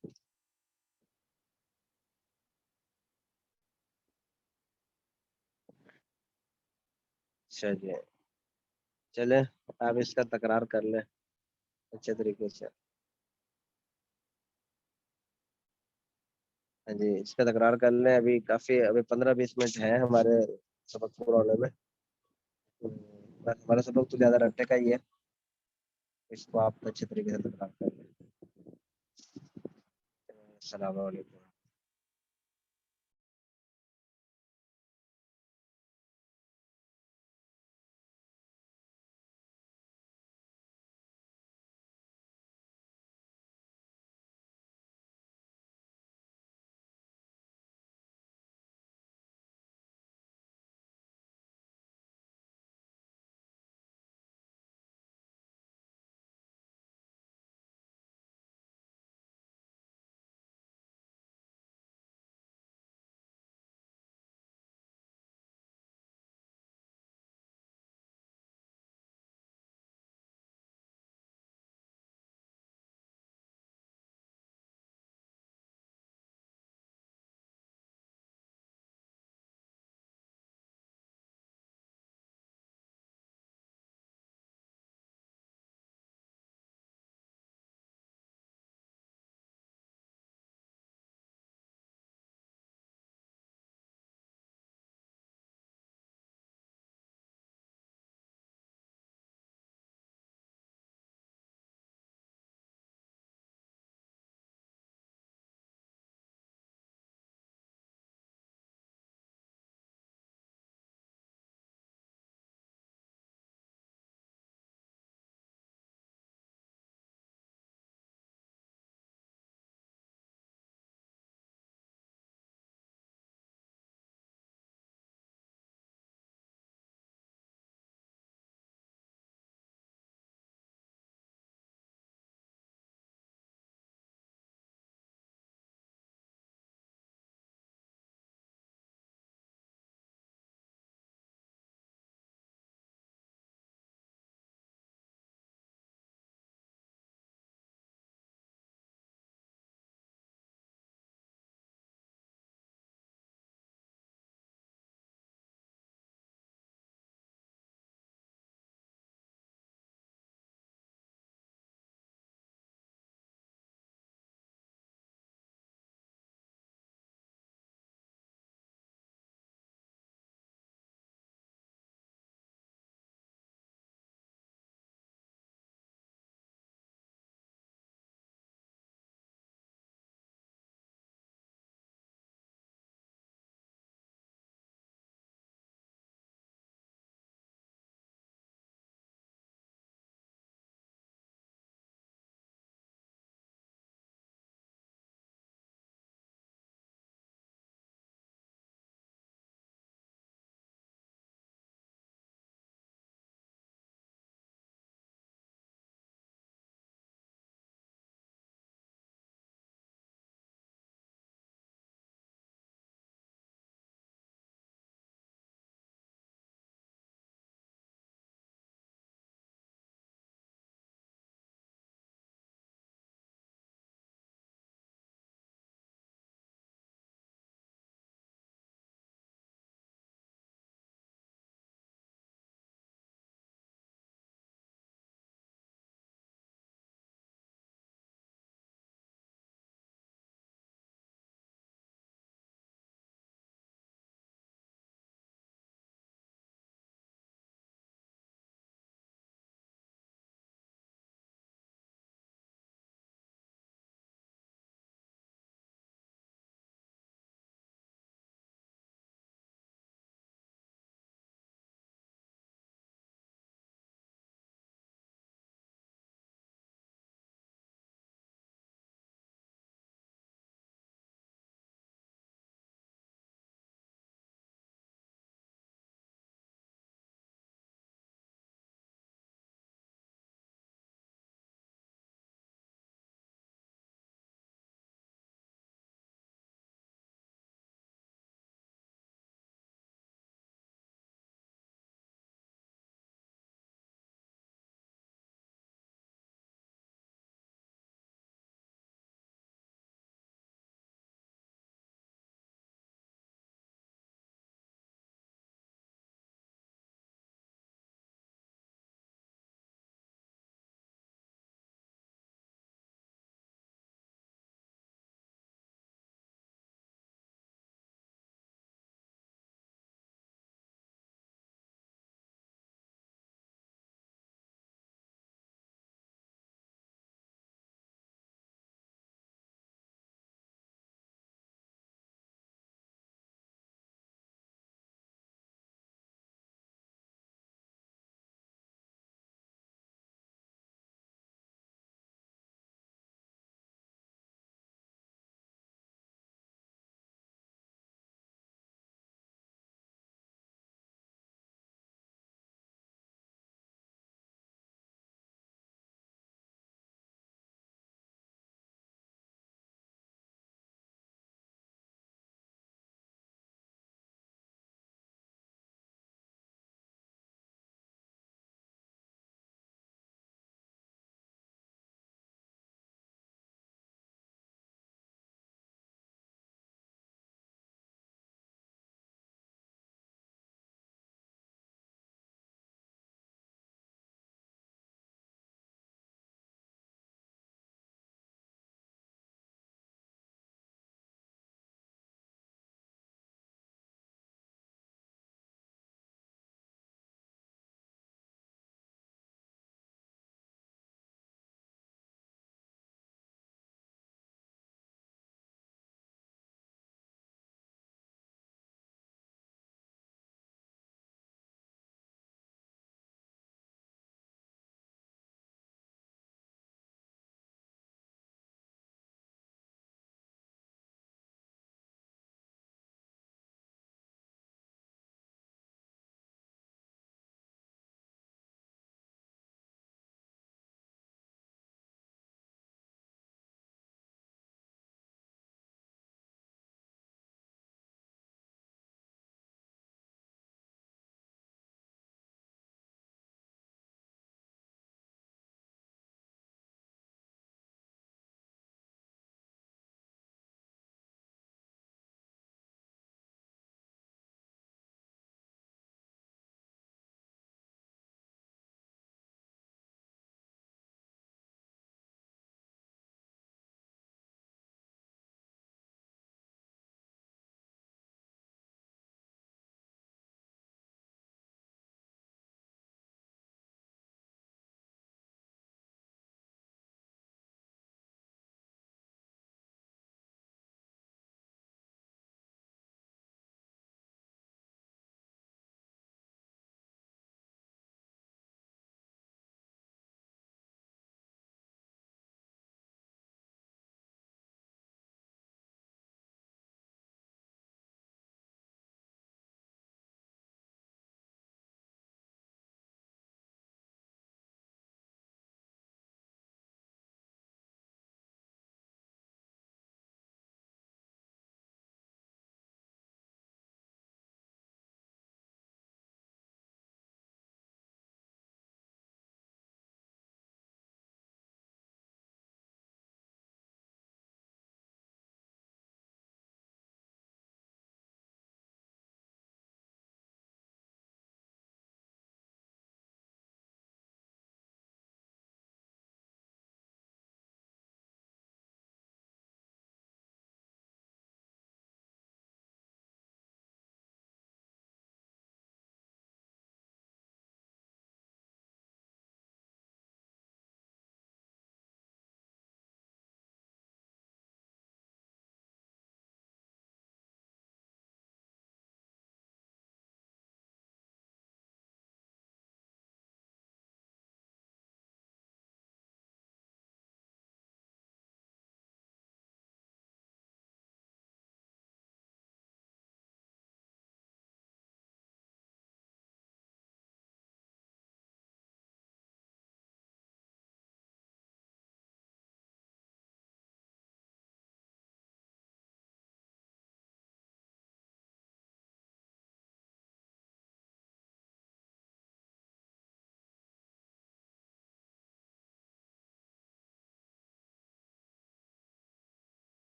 اچھا جی، چلے آپ اس کا تکرار کر لیں اچھے طریقے سے. ہاں جی، اس کا تکرار کر لیں. ابھی 15-20 منٹ ہے ہمارے سبق پورا ہونے میں. بس ہمارا سبق تو زیادہ رٹنے کا ہی ہے، اس کو آپ اچھے طریقے سے تکرار کر لیں. السلام علیکم.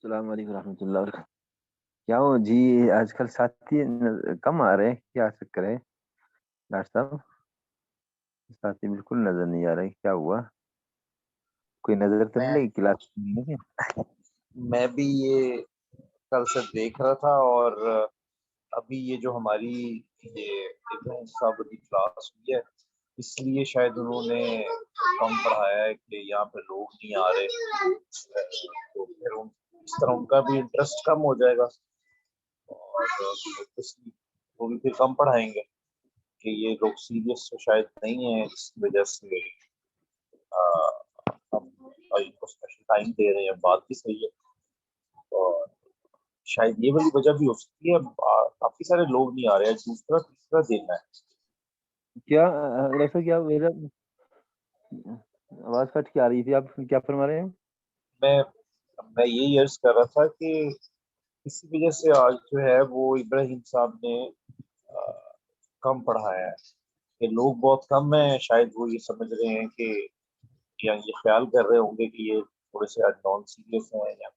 السلام علیکم ورحمۃ اللہ وبرکاتہ. کیا ہو جی آج کل ساتھی کم آ رہے ہیں, کیا چکر ہے ڈاکٹر صاحب؟ ساتھی بالکل نظر نہیں آ رہے, کیا ہوا؟ کوئی نظر تو نہیں لگی کلاس میں؟ میں بھی یہ کل سے دیکھ رہا تھا, اور ابھی یہ جو ہماری یہ ابراہیم صاحب کی کلاس ہوئی ہے, اس لیے شاید انہوں نے کم پڑھایا ہے کہ یہاں پہ لوگ نہیں آ رہے, تو پھر اس طرح ان کا بھی انٹرسٹ کم ہو جائے گا, اور وہ بھی پھر کم پڑھائیں گے کہ یہ لوگ سیریس تو شاید نہیں ہیں, اس وجہ سے ہم ان کو اسپیشل ٹائم دے رہے ہیں. بات بھی صحیح ہے, اور شاید یہ والی وجہ بھی ہو سکتی ہے, کافی سارے لوگ نہیں آ رہے ہیں. دوسرا تیسرا دن ہے کیا ایسا کیا میرا آواز کٹ کے آ رہی تھی, آپ کیا فرما رہے ہیں؟ میں یہی عرض کر رہا تھا کہ اسی وجہ سے آج جو ہے وہ ابراہیم صاحب نے کم پڑھایا ہے کہ لوگ بہت کم ہیں. شاید وہ یہ سمجھ رہے ہیں کہ یا یہ خیال کر رہے ہوں گے کہ یہ تھوڑے سے نان سیریس ہیں یا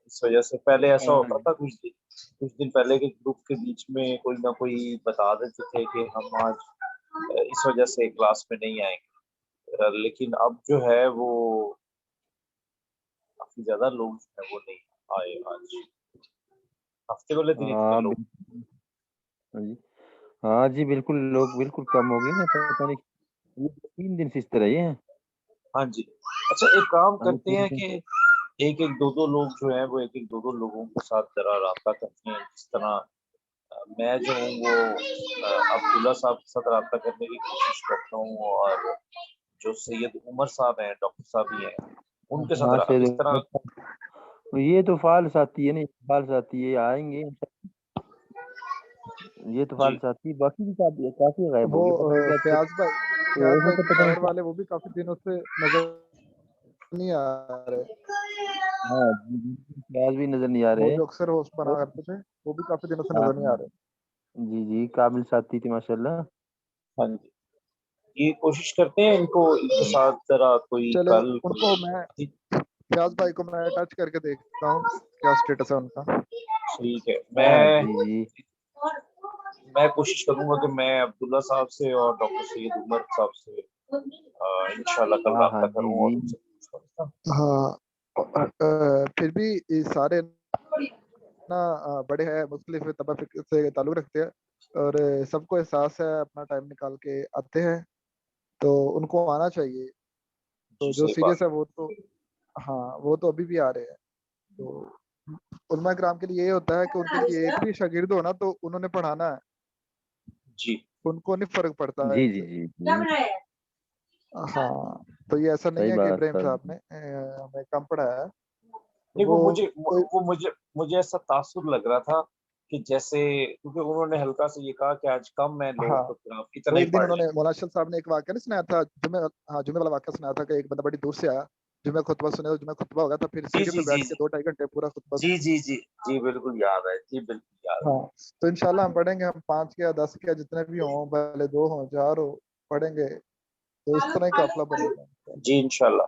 اس وجہ سے. پہلے ایسا ہوتا تھا کچھ دن پہلے کے گروپ کے بیچ میں کوئی نہ کوئی بتا دیتے تھے کہ ہم آج اس وجہ سے کلاس میں نہیں آئیں گے, لیکن اب جو ہے وہ کافی زیادہ لوگ جو ہے وہ نہیں آئے آج. ہفتے والے دن اتنے لوگ. ہاں جی بالکل, لوگ بالکل کم ہو گئے نا, پتہ نہیں 3 دن سے اس طرح ہی ہیں. ہاں جی, اچھا ایک کام کرتے ہیں کہ ایک دو لوگ جو ہیں وہ ایک دو لوگوں کے ساتھ ذرا رابطہ کرتے ہیں. جس طرح میں جو ہوں وہ عبداللہ صاحب کے ساتھ رابطہ کرنے کی کوشش کرتا ہوں, اور جو سید عمر صاحب ہیں, ڈاکٹر صاحب ہی ہیں, ان کے ساتھ اس طرح. یہ تو فعال ساتھی ہے, نہیں فعال ساتھی ہے, آئیں گے یہ تو فعال ساتھی. باقی بھی کافی غائب ہو گئے. فیاض بھائی پشاور والے وہ بھی کافی دنوں سے نظر نہیں آ رہے. ہاں فیاض بھی نظر نہیں آ وہ رہے, جو اکثر ہوسٹ بنا کرتے تھے وہ بھی کافی دنوں سے نظر نہیں آ رہے. جی جی قابل ساتھی تھے ماشاء اللہ. ہاں جی, یہ کوشش کرتے ہیں ان کے ساتھ ذرا کوئی چلے کل ان کو میں فیاض بھائی کو میں ٹچ کر کے دیکھتا ہوں کیا اسٹیٹس ہے ان کا. ٹھیک ہے, جی میں کوشش کروں گا کہ میں عبداللہ صاحب سے اور ڈاکٹر سید عمر صاحب سے انشاءاللہ کل رابطہ کروں اور ان سے پوچھ کروں. ہاں پھر بھی سارے بڑے ہیں, مختلف طبقے سے تعلق رکھتے ہیں, اور سب کو احساس ہے, اپنا ٹائم نکال کے آتے ہیں, تو ان کو آنا چاہیے. تو جو سیریس ہے وہ تو وہ تو ابھی بھی آ رہے ہیں. تو علماء کرام کے لیے یہ ہوتا ہے کہ ان کے لیے ایک بھی شاگرد ہو نا تو انہوں نے پڑھانا ہے جی, ان کو نہیں فرق پڑتا ہے جی اس جی سے. جی ہاں تو یہ ایسا نہیں صحیح ہے کہ بات ابراہیم ہے. صاحب نے ہمیں کم پڑھایا ہے. مجھے ایسا تاثر لگ رہا تھا کہ جیسے کیونکہ انہوں نے ہلکا سے یہ کہا کہ آج کم ہے لوگ, تو پھر آپ وہ اتنا ہی ایک دن پڑھ انہوں لیں. نے مولانا اشرف صاحب نے ایک واقعہ نہیں سنایا تھا, جمعے والا واقعہ سنایا تھا کہ ایک بندہ بڑی دور سے آیا, جمعہ خطبہ سنے, جمعہ خطبہ ہوگا, تو پھر سیڑھی پہ بیٹھ کے 2-2.5 گھنٹے پورا خطبہ جی جی جی جی بالکل یاد ہے, جی بالکل یاد ہے. تو انشاءاللہ ہم پڑھیں گے, ہم 5 یا 10 یا جتنے بھی ہوں, پہلے 2 ہوں 4 ہو, پڑھیں گے تو اس طرح ہی قافلہ بنے گا. جی انشاءاللہ.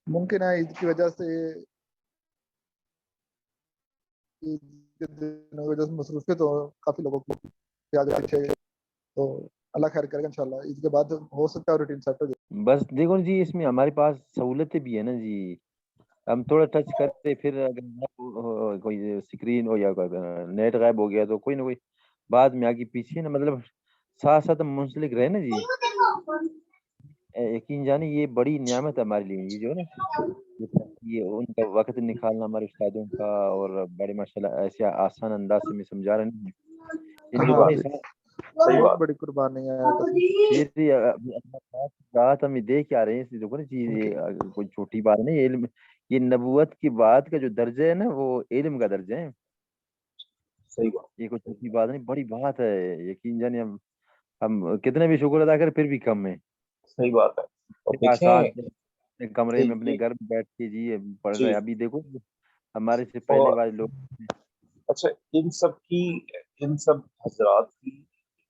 ممکن ہے عید کی وجہ سے مصروفیت ہو کافی لوگوں کو, تو اللہ خیر کرے گا انشاءاللہ. عید کے بعد ہو سکتا ہے روٹین سیٹ ہو جائے. بس دیکھو جی اس میں ہمارے پاس سہولتیں بھی ہے نا جی, ہم تھوڑا ٹچ کرتے پھر اگر کوئی اسکرین ہو یا نیٹ غائب ہو گیا تو کوئی نہ کوئی بعد میں آگے پیچھے نا, مطلب ساتھ ساتھ ہم منسلک رہے نا جی. یقین جانے یہ بڑی نعمت ہے ہمارے لیے, یہ جو ہے نا یہ ان کا وقت نکالنا ہمارے استادوں کا, اور بڑے ماشاءاللہ ایسے آسان انداز سے میں سمجھا رہے ہیں. بہت بڑی قربانی ہے. بات ہم دیکھ کے آ رہے ہیں, دیکھو نا چیز کوئی چھوٹی بات نہیں. علم یہ نبوت کی بات کا جو درجہ ہے نا وہ علم کا درجہ ہے. صحیح بات, یہ کوئی چھوٹی بات نہیں, بڑی بات ہے. یقین جانے ہم کتنے بھی شکر ادا کریں پھر بھی کم ہے. صحیح بات ہے. اور آسان دیکھیں کمرے میں اپنے گھر میں بیٹھ کے جی پڑھ رہے ہیں. ابھی دیکھو ہمارے سے پہلے والے لوگ, اچھا ان سب حضرات کی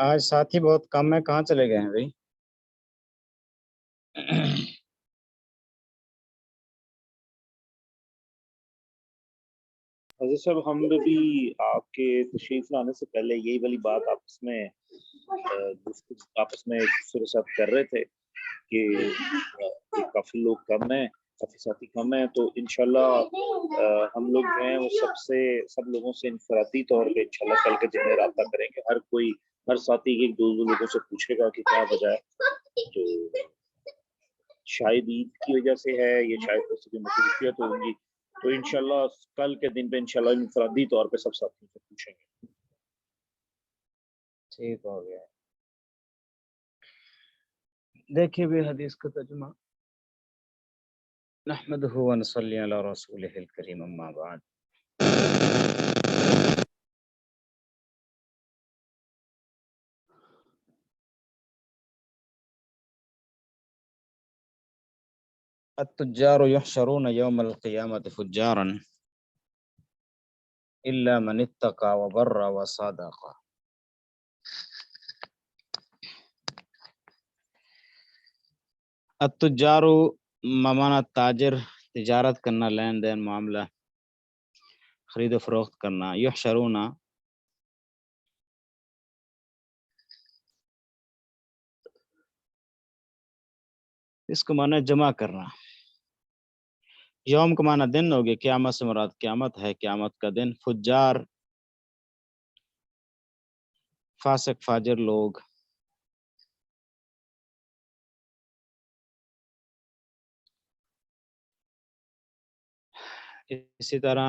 آج ساتھی بہت کم ہے، کہاں چلے گئے ہیں بھائی؟ حضرت صاحب ہم بھی آپ کے تشریف لانے سے پہلے یہی والی بات آپس میں ایک دوسرے کے ساتھ کر رہے تھے کہ کافی لوگ کم ہیں، کافی ساتھی کم ہیں، تو انشاءاللہ ہم لوگ جو ہیں وہ سب لوگوں سے انفرادی طور پہ انشاءاللہ کل کے دن میں رابطہ کریں گے. ہر ساتھی ایک دو لوگوں سے پوچھے گا کہ کیا وجہ ہے، تو شاید عید کی وجہ سے ہے یا شاید کسی کی مصروفیت ہوگی، تو انشاءاللہ کل کے دن پہ انشاءاللہ انفرادی طور پہ سب ساتھیوں سے پوچھیں گے. ٹھیک ہو گیا. دیکھیے بھی حدیث کا ترجمہ. نحمدہ و نصلی علی رسولہ الکریم، اما بعد. التجار يحشرون يوم القيامة فجارا إلا من اتقى وبر وصدق. التجار ممانا تاجر، تجارت کرنا، لین دین معاملہ، خرید و فروخت کرنا. یحشرون اس کو معنی جمع کرنا. یوم کا معنی دن ہو گیا، قیامت سے مراد قیامت ہے، قیامت کا دن. فجار فاسق فاجر لوگ. اسی طرح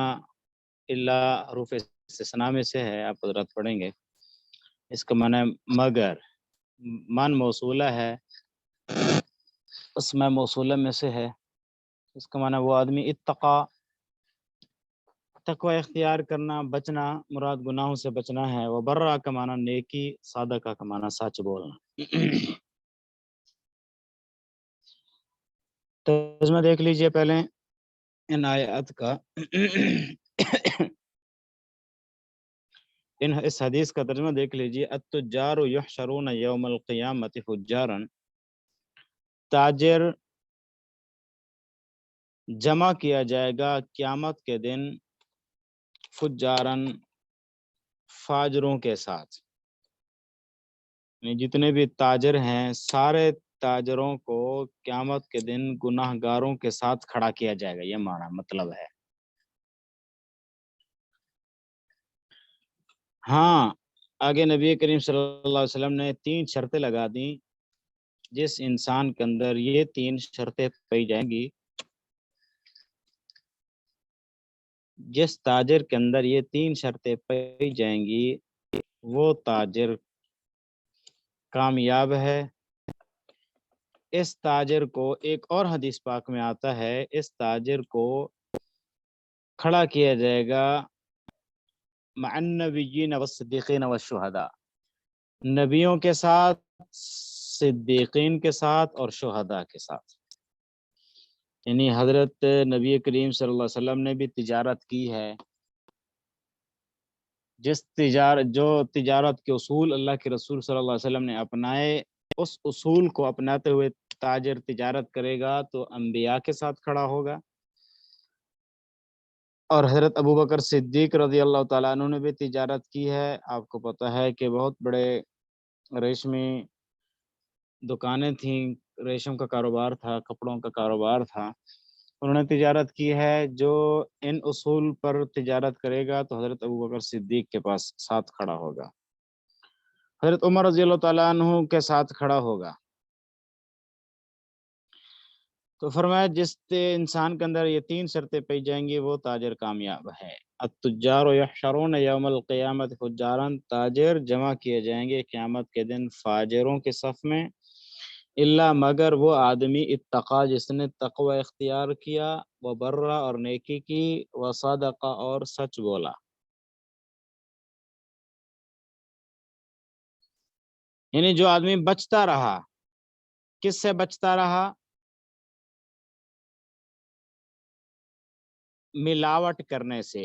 اللہ حروف استثناء میں سے ہے، آپ حضرات پڑھیں گے. اس کا معنی مگر، من موصولہ ہے، اس میں موصولہ میں سے ہے. اس کا معنی وہ آدمی اتقا، تقوی اختیار کرنا، بچنا، مراد گناہوں سے بچنا ہے. وہ برا کا معنی نیکی، صادقہ کا معنی سچ بولنا. ترجمہ دیکھ لیجئے پہلے ان آیات کا. اس حدیث کا ترجمہ دیکھ لیجئے. التجار یحشرون یوم القیامت فجارا، تاجر جمع کیا جائے گا قیامت کے دن فجارن، فاجروں کے ساتھ. جتنے بھی تاجر ہیں سارے تاجروں کو قیامت کے دن گناہ گاروں کے ساتھ کھڑا کیا جائے گا، یہ معنی مطلب ہے. ہاں آگے نبی کریم صلی اللہ علیہ وسلم نے 3 شرطیں لگا دیں. جس انسان کے اندر یہ 3 شرطیں پائی جائیں گی، جس تاجر کے اندر یہ 3 شرطیں پائی جائیں گی، وہ تاجر کامیاب ہے. اس تاجر کو ایک اور حدیث پاک میں آتا ہے، اس تاجر کو کھڑا کیا جائے گا مع النبیین والصدیقین والشہداء، نبیوں کے ساتھ، صدیقین کے ساتھ اور شہداء کے ساتھ. یعنی حضرت نبی کریم صلی اللہ علیہ وسلم نے بھی تجارت کی ہے. جو تجارت کے اصول اللہ کے رسول صلی اللہ علیہ وسلم نے اپنائے، اس اصول کو اپناتے ہوئے تاجر تجارت کرے گا تو انبیاء کے ساتھ کھڑا ہوگا. اور حضرت ابو بکر صدیق رضی اللہ تعالیٰ عنہ نے بھی تجارت کی ہے. آپ کو پتہ ہے کہ بہت بڑے ریشمی دکانیں تھیں، ریشم کا کاروبار تھا، کپڑوں کا کاروبار تھا. انہوں نے تجارت کی ہے. جو ان اصول پر تجارت کرے گا تو حضرت ابو بکر صدیق کے پاس ساتھ کھڑا ہوگا، حضرت عمر رضی اللہ تعالیٰ عنہ کے ساتھ کھڑا ہوگا. تو فرمایا جس انسان کے اندر یہ 3 شرطیں پائی جائیں گی وہ تاجر کامیاب ہے. التجار یحشرون یوم القیامت فجارا، تاجر جمع کیے جائیں گے قیامت کے دن فاجروں کے صف میں. اللہ مگر وہ آدمی اتقا جس نے تقوی اختیار کیا، وہ برا اور نیکی کی، وہ صدقہ اور سچ بولا. یعنی جو آدمی بچتا رہا، کس سے بچتا رہا؟ ملاوٹ کرنے سے.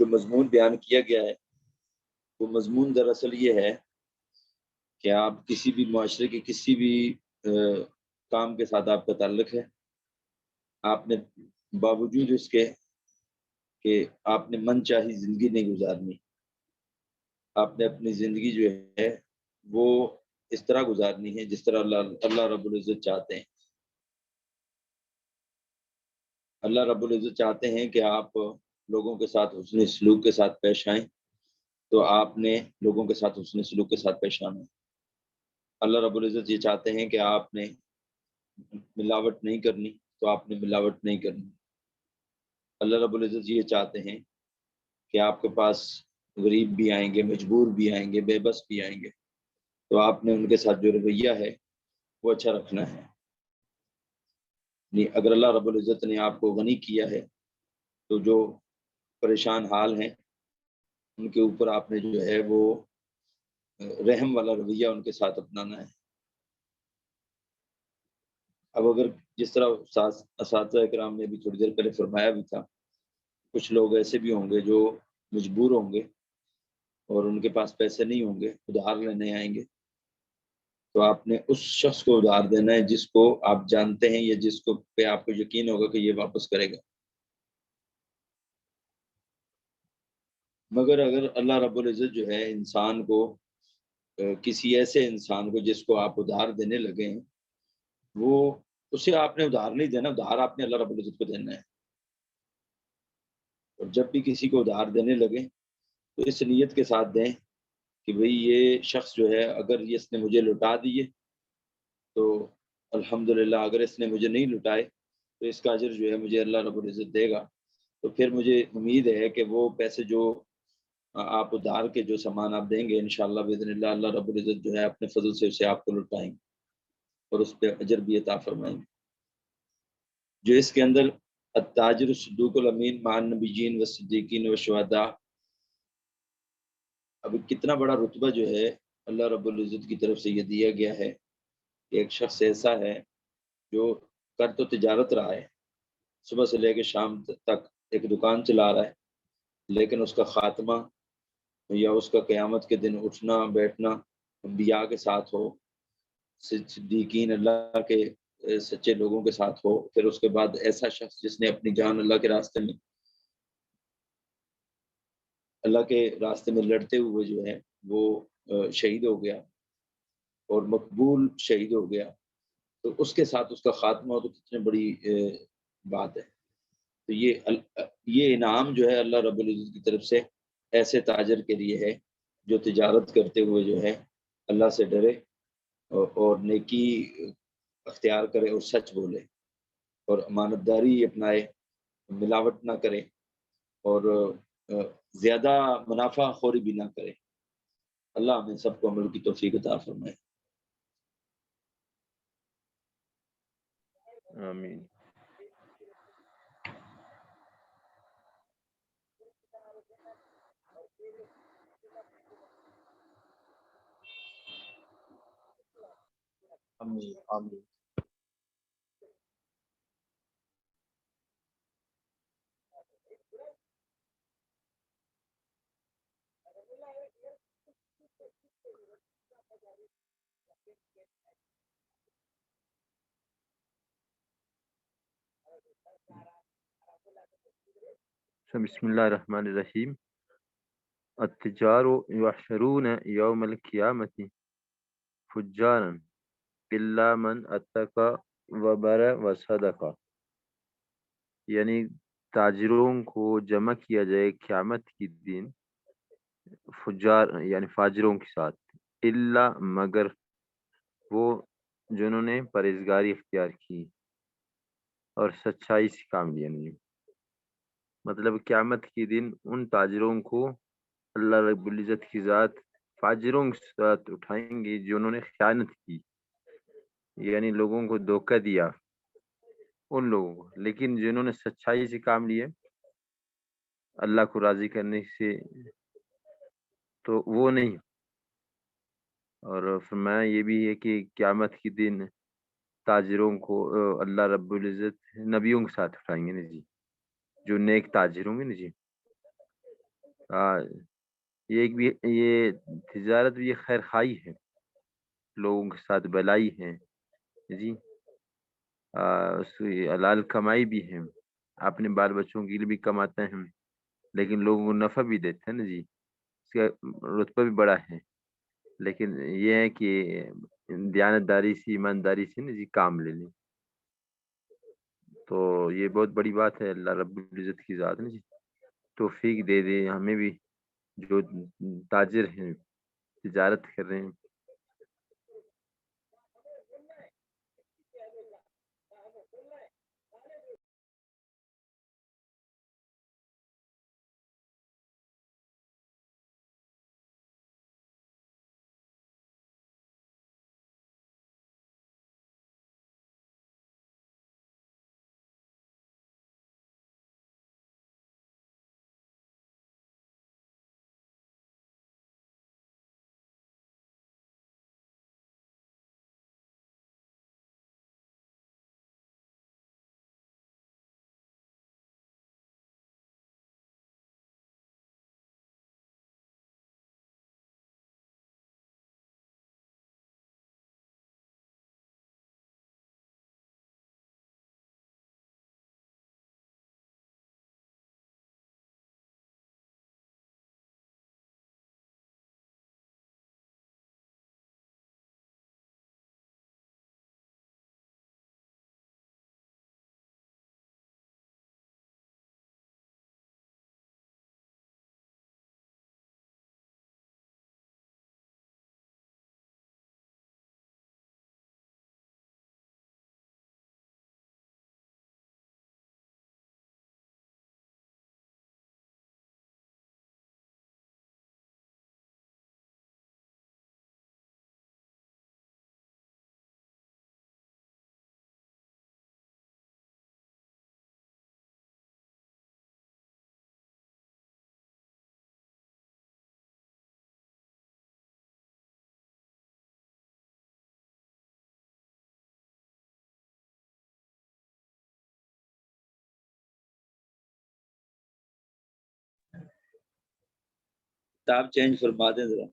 جو مضمون بیان کیا گیا ہے وہ مضمون دراصل یہ ہے کہ آپ کسی بھی معاشرے کے کسی بھی کام کے ساتھ آپ کا تعلق ہے، آپ نے باوجود اس کے کہ آپ نے من چاہی زندگی نہیں گزارنی، آپ نے اپنی زندگی جو ہے وہ اس طرح گزارنی ہے جس طرح اللہ رب العزت چاہتے ہیں۔ اللہ رب العزت چاہتے ہیں کہ آپ لوگوں کے ساتھ حسن سلوک کے ساتھ پیش آئیں، تو آپ نے لوگوں کے ساتھ حسن سلوک کے ساتھ پیش آنا ہے۔ اللہ رب العزت یہ چاہتے ہیں کہ آپ نے ملاوٹ نہیں کرنی، تو آپ نے ملاوٹ نہیں کرنی۔ اللہ رب العزت یہ چاہتے ہیں کہ آپ کے پاس غریب بھی آئیں گے، مجبور بھی آئیں گے، بے بس بھی آئیں گے، تو آپ نے ان کے ساتھ جو رویہ ہے وہ اچھا رکھنا ہے۔ اگر اللہ رب العزت نے آپ کو غنی کیا ہے تو جو پریشان حال ہیں ان کے اوپر آپ نے جو ہے وہ رحم والا رویہ ان کے ساتھ اپنانا ہے۔ اب اگر جس طرح اساتذہ کرام نے بھی تھوڑی دیر پہلے فرمایا بھی تھا، کچھ لوگ ایسے بھی ہوں گے جو مجبور ہوں گے اور ان کے پاس پیسے نہیں ہوں گے، ادھار لینے آئیں گے، تو آپ نے اس شخص کو ادھار دینا ہے جس کو آپ جانتے ہیں یا جس کو پہ آپ کو یقین ہوگا کہ یہ واپس کرے گا۔ مگر اگر اللہ رب العزت جو ہے انسان کو کسی ایسے انسان کو جس کو آپ ادھار دینے لگے ہیں، وہ اسے آپ نے ادھار نہیں دینا، ادھار آپ نے اللہ رب العزت کو دینا ہے۔ اور جب بھی کسی کو ادھار دینے لگے تو اس نیت کے ساتھ دیں کہ بھئی یہ شخص جو ہے اگر اس نے مجھے لٹا دیے تو الحمدللہ، اگر اس نے مجھے نہیں لٹائے تو اس کا اجر جو ہے مجھے اللہ رب العزت دے گا، تو پھر مجھے امید ہے کہ وہ پیسے جو آپ ادھار کے جو سامان آپ دیں گے انشاءاللہ باذن اللہ، اللہ رب العزت جو ہے اپنے فضل سے اسے آپ کو لٹائیں گے اور اس پہ اجر بھی عطا فرمائیں گے۔ جو اس کے اندر التاجر الصدوق الامین مع النبیین والصدیقین والشہداء، اب کتنا بڑا رتبہ جو ہے اللہ رب العزت کی طرف سے یہ دیا گیا ہے کہ ایک شخص ایسا ہے جو کر تو تجارت رہا ہے، صبح سے لے کے شام تک ایک دکان چلا رہا ہے، لیکن اس کا خاتمہ یا اس کا قیامت کے دن اٹھنا بیٹھنا انبیاء کے ساتھ ہو، صدیقین اللہ کے سچے لوگوں کے ساتھ ہو، پھر اس کے بعد ایسا شخص جس نے اپنی جان اللہ کے راستے میں لڑتے ہوئے جو ہے وہ شہید ہو گیا اور مقبول شہید ہو گیا، تو اس کے ساتھ اس کا خاتمہ ہو تو کتنی بڑی بات ہے۔ تو یہ انعام جو ہے اللہ رب العزت کی طرف سے ایسے تاجر کے لیے ہے جو تجارت کرتے ہوئے جو ہے اللہ سے ڈرے اور نیکی اختیار کرے اور سچ بولے اور امانت داری اپنائے، ملاوٹ نہ کرے اور زیادہ منافع خوری بھی نہ کرے۔ اللہ ہمیں سب کو عمل کی توفیق عطا فرمائے۔ آمین۔ آمین آمین۔ بسم اللہ الرحمن الرحیم۔ التجار یحشرون یوم القیامت فجارا الا من اتقى وبر وصدق، یعنی تاجروں کو جمع کیا جائے قیامت کی دن فجار یعنی فاجروں کے ساتھ، الا مگر وہ جنہوں نے پرہیزگاری اختیار کی اور سچائی سے کام لیا۔ نہیں مطلب قیامت کے دن ان تاجروں کو اللہ رب العزت کی ذات فاجروں کے ساتھ اٹھائیں گے جنہوں نے خیانت کی، یعنی لوگوں کو دھوکہ دیا ان لوگوں کو، لیکن جنہوں نے سچائی سے کام لیے اللہ کو راضی کرنے سے تو وہ نہیں۔ اور فرمایا یہ بھی ہے کہ قیامت کے دن تاجروں کو اللہ رب العزت نبیوں کے ساتھ اٹھائیں گے نا جی، جو نیک تاجر ہوں گے نا جی، ہاں یہ ایک بھی یہ تجارت بھی یہ خیر خائی ہے، لوگوں کے ساتھ بلائی ہے جی، اس کی حلال کمائی بھی ہے، اپنے بال بچوں کے لیے بھی کماتے ہیں، لیکن لوگوں کو نفع بھی دیتے ہیں نا جی، اس کا رتبہ بھی بڑا ہے، لیکن یہ ہے کہ دیانتداری سے ایمانداری سے نا جی کام لے لیں، تو یہ بہت بڑی بات ہے، اللہ رب العزت کی ذات نا جی توفیق دے دے ہمیں بھی، جو تاجر ہیں تجارت کر رہے ہیں۔ کتاب چینج فرما دیں ذرا۔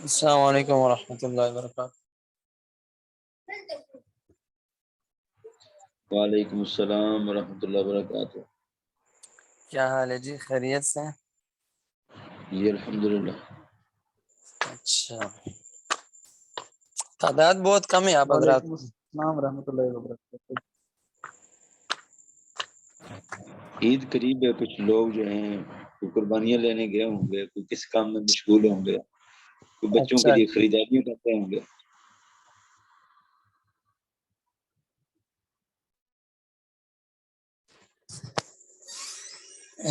السلام علیکم ورحمۃ اللہ وبرکاتہ۔ وعلیکم السلام ورحمۃ اللہ وبرکاتہ۔ کیا حال ہے جی؟ خیریت سے؟ جی الحمدللہ۔ اچھا تعداد بہت کم ہے آپ حضرات. وعلیکم السلام ورحمۃ اللہ وبرکاتہ. عید قریب ہے، کچھ لوگ جو ہیں کوئی قربانیاں لینے گئے ہوں گے، کوئی کس کام میں مشغول ہوں گے، کوئی بچوں کے اچھا لیے خریداری کرتے ہوں گے.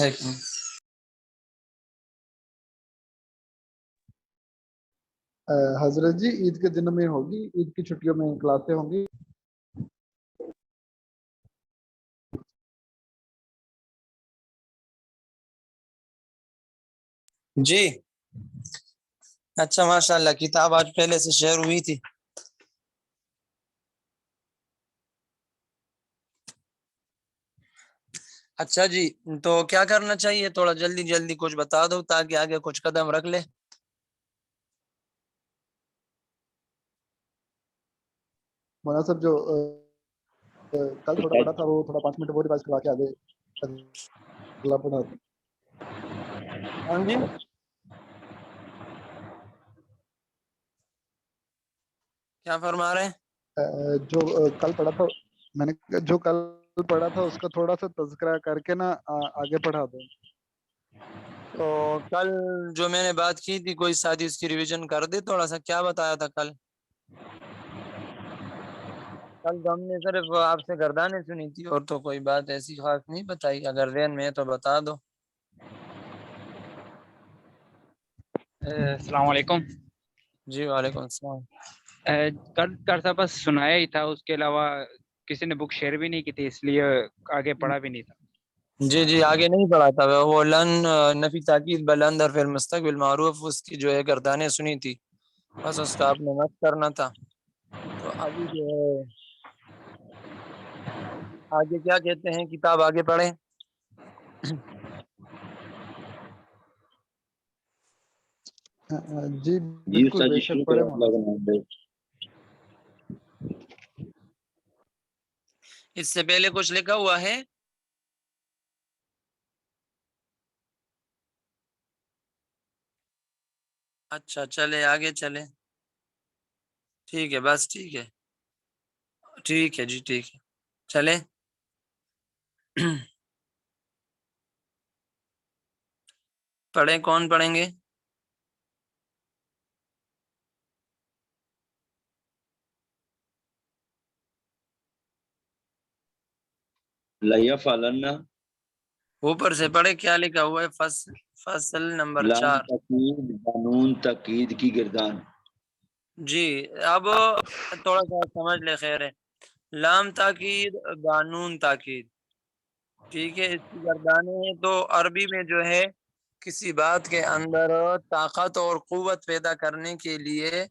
ایک منٹ. حضرت جی عید کے دنوں میں ہوگی، عید کی چھٹیوں میں کلاسیں ہوں گی. جی اچھا ماشاء اللہ کتاب آج پہلے سے شیئر ہوئی تھی. اچھا جی تو کیا کرنا چاہیے، تھوڑا جلدی جلدی کچھ بتا دو تاکہ آگے کچھ قدم رکھ لے. مولانا صاحب جو کل تھوڑا بڑا تھا وہ تھوڑا 5 منٹ وہ ریوائز کروا کے آگے اگلا پڑھا دیں. ہاں جی کیا فرما رہے ہیں؟ جو کل پڑھا تھا میں نے، جو کل پڑھا تھا اس کا تھوڑا سا تذکرہ کر کے نا آگے پڑھا دیں. تو کل جو میں نے بات کی تھی کوئی ساتھی اس کی ریویژن کر دے تھوڑا سا. کیا بتایا تھا کل؟ کل تو ہم نے صرف آپ سے گردانیں سنی تھی اور تو کوئی بات ایسی خاص نہیں بتائی. اگر ذہن میں ہے تو بتا دو. السلام علیکم. جی وعلیکم السلام. کل صاحب بس سنایا ہی تھا، اس کے علاوہ کسی نے بک شیئر بھی نہیں کی تھی، اس لیے آگے پڑھا بھی نہیں تھا. جی آگے نہیں پڑھا تھا وہ لن نفی تاکید بلند اور پھر مستقبل معروف اس کی جو ہے گردانیں سنی تھی، بس اس کا آپ نے مت کرنا تھا. تو ابھی جو ہے آگے کیا کہتے ہیں، کتاب آگے پڑھیں. جی جی بالکل استاد بے جی شک شروع پڑھے کریں، مولانا اللہ کا صاحب. نام لے. اس سے پہلے کچھ لکھا ہوا ہے؟ اچھا چلے آگے چلے. ٹھیک ہے بس ٹھیک ہے جی ٹھیک ہے چلے. پڑھیں، کون پڑھیں گے؟ لیفعلن اوپر سے پڑھے کیا لکھا ہوا ہے. فصل نمبر لام 4. تقید قانون تقید کی گردان. جی اب تھوڑا سا سمجھ لے، خیر ہے. لام تاکید قانون تاکید، ٹھیک ہے، اس کی گردانیں ہیں. تو عربی میں جو ہے کسی بات کے اندر طاقت اور قوت پیدا کرنے کے لیے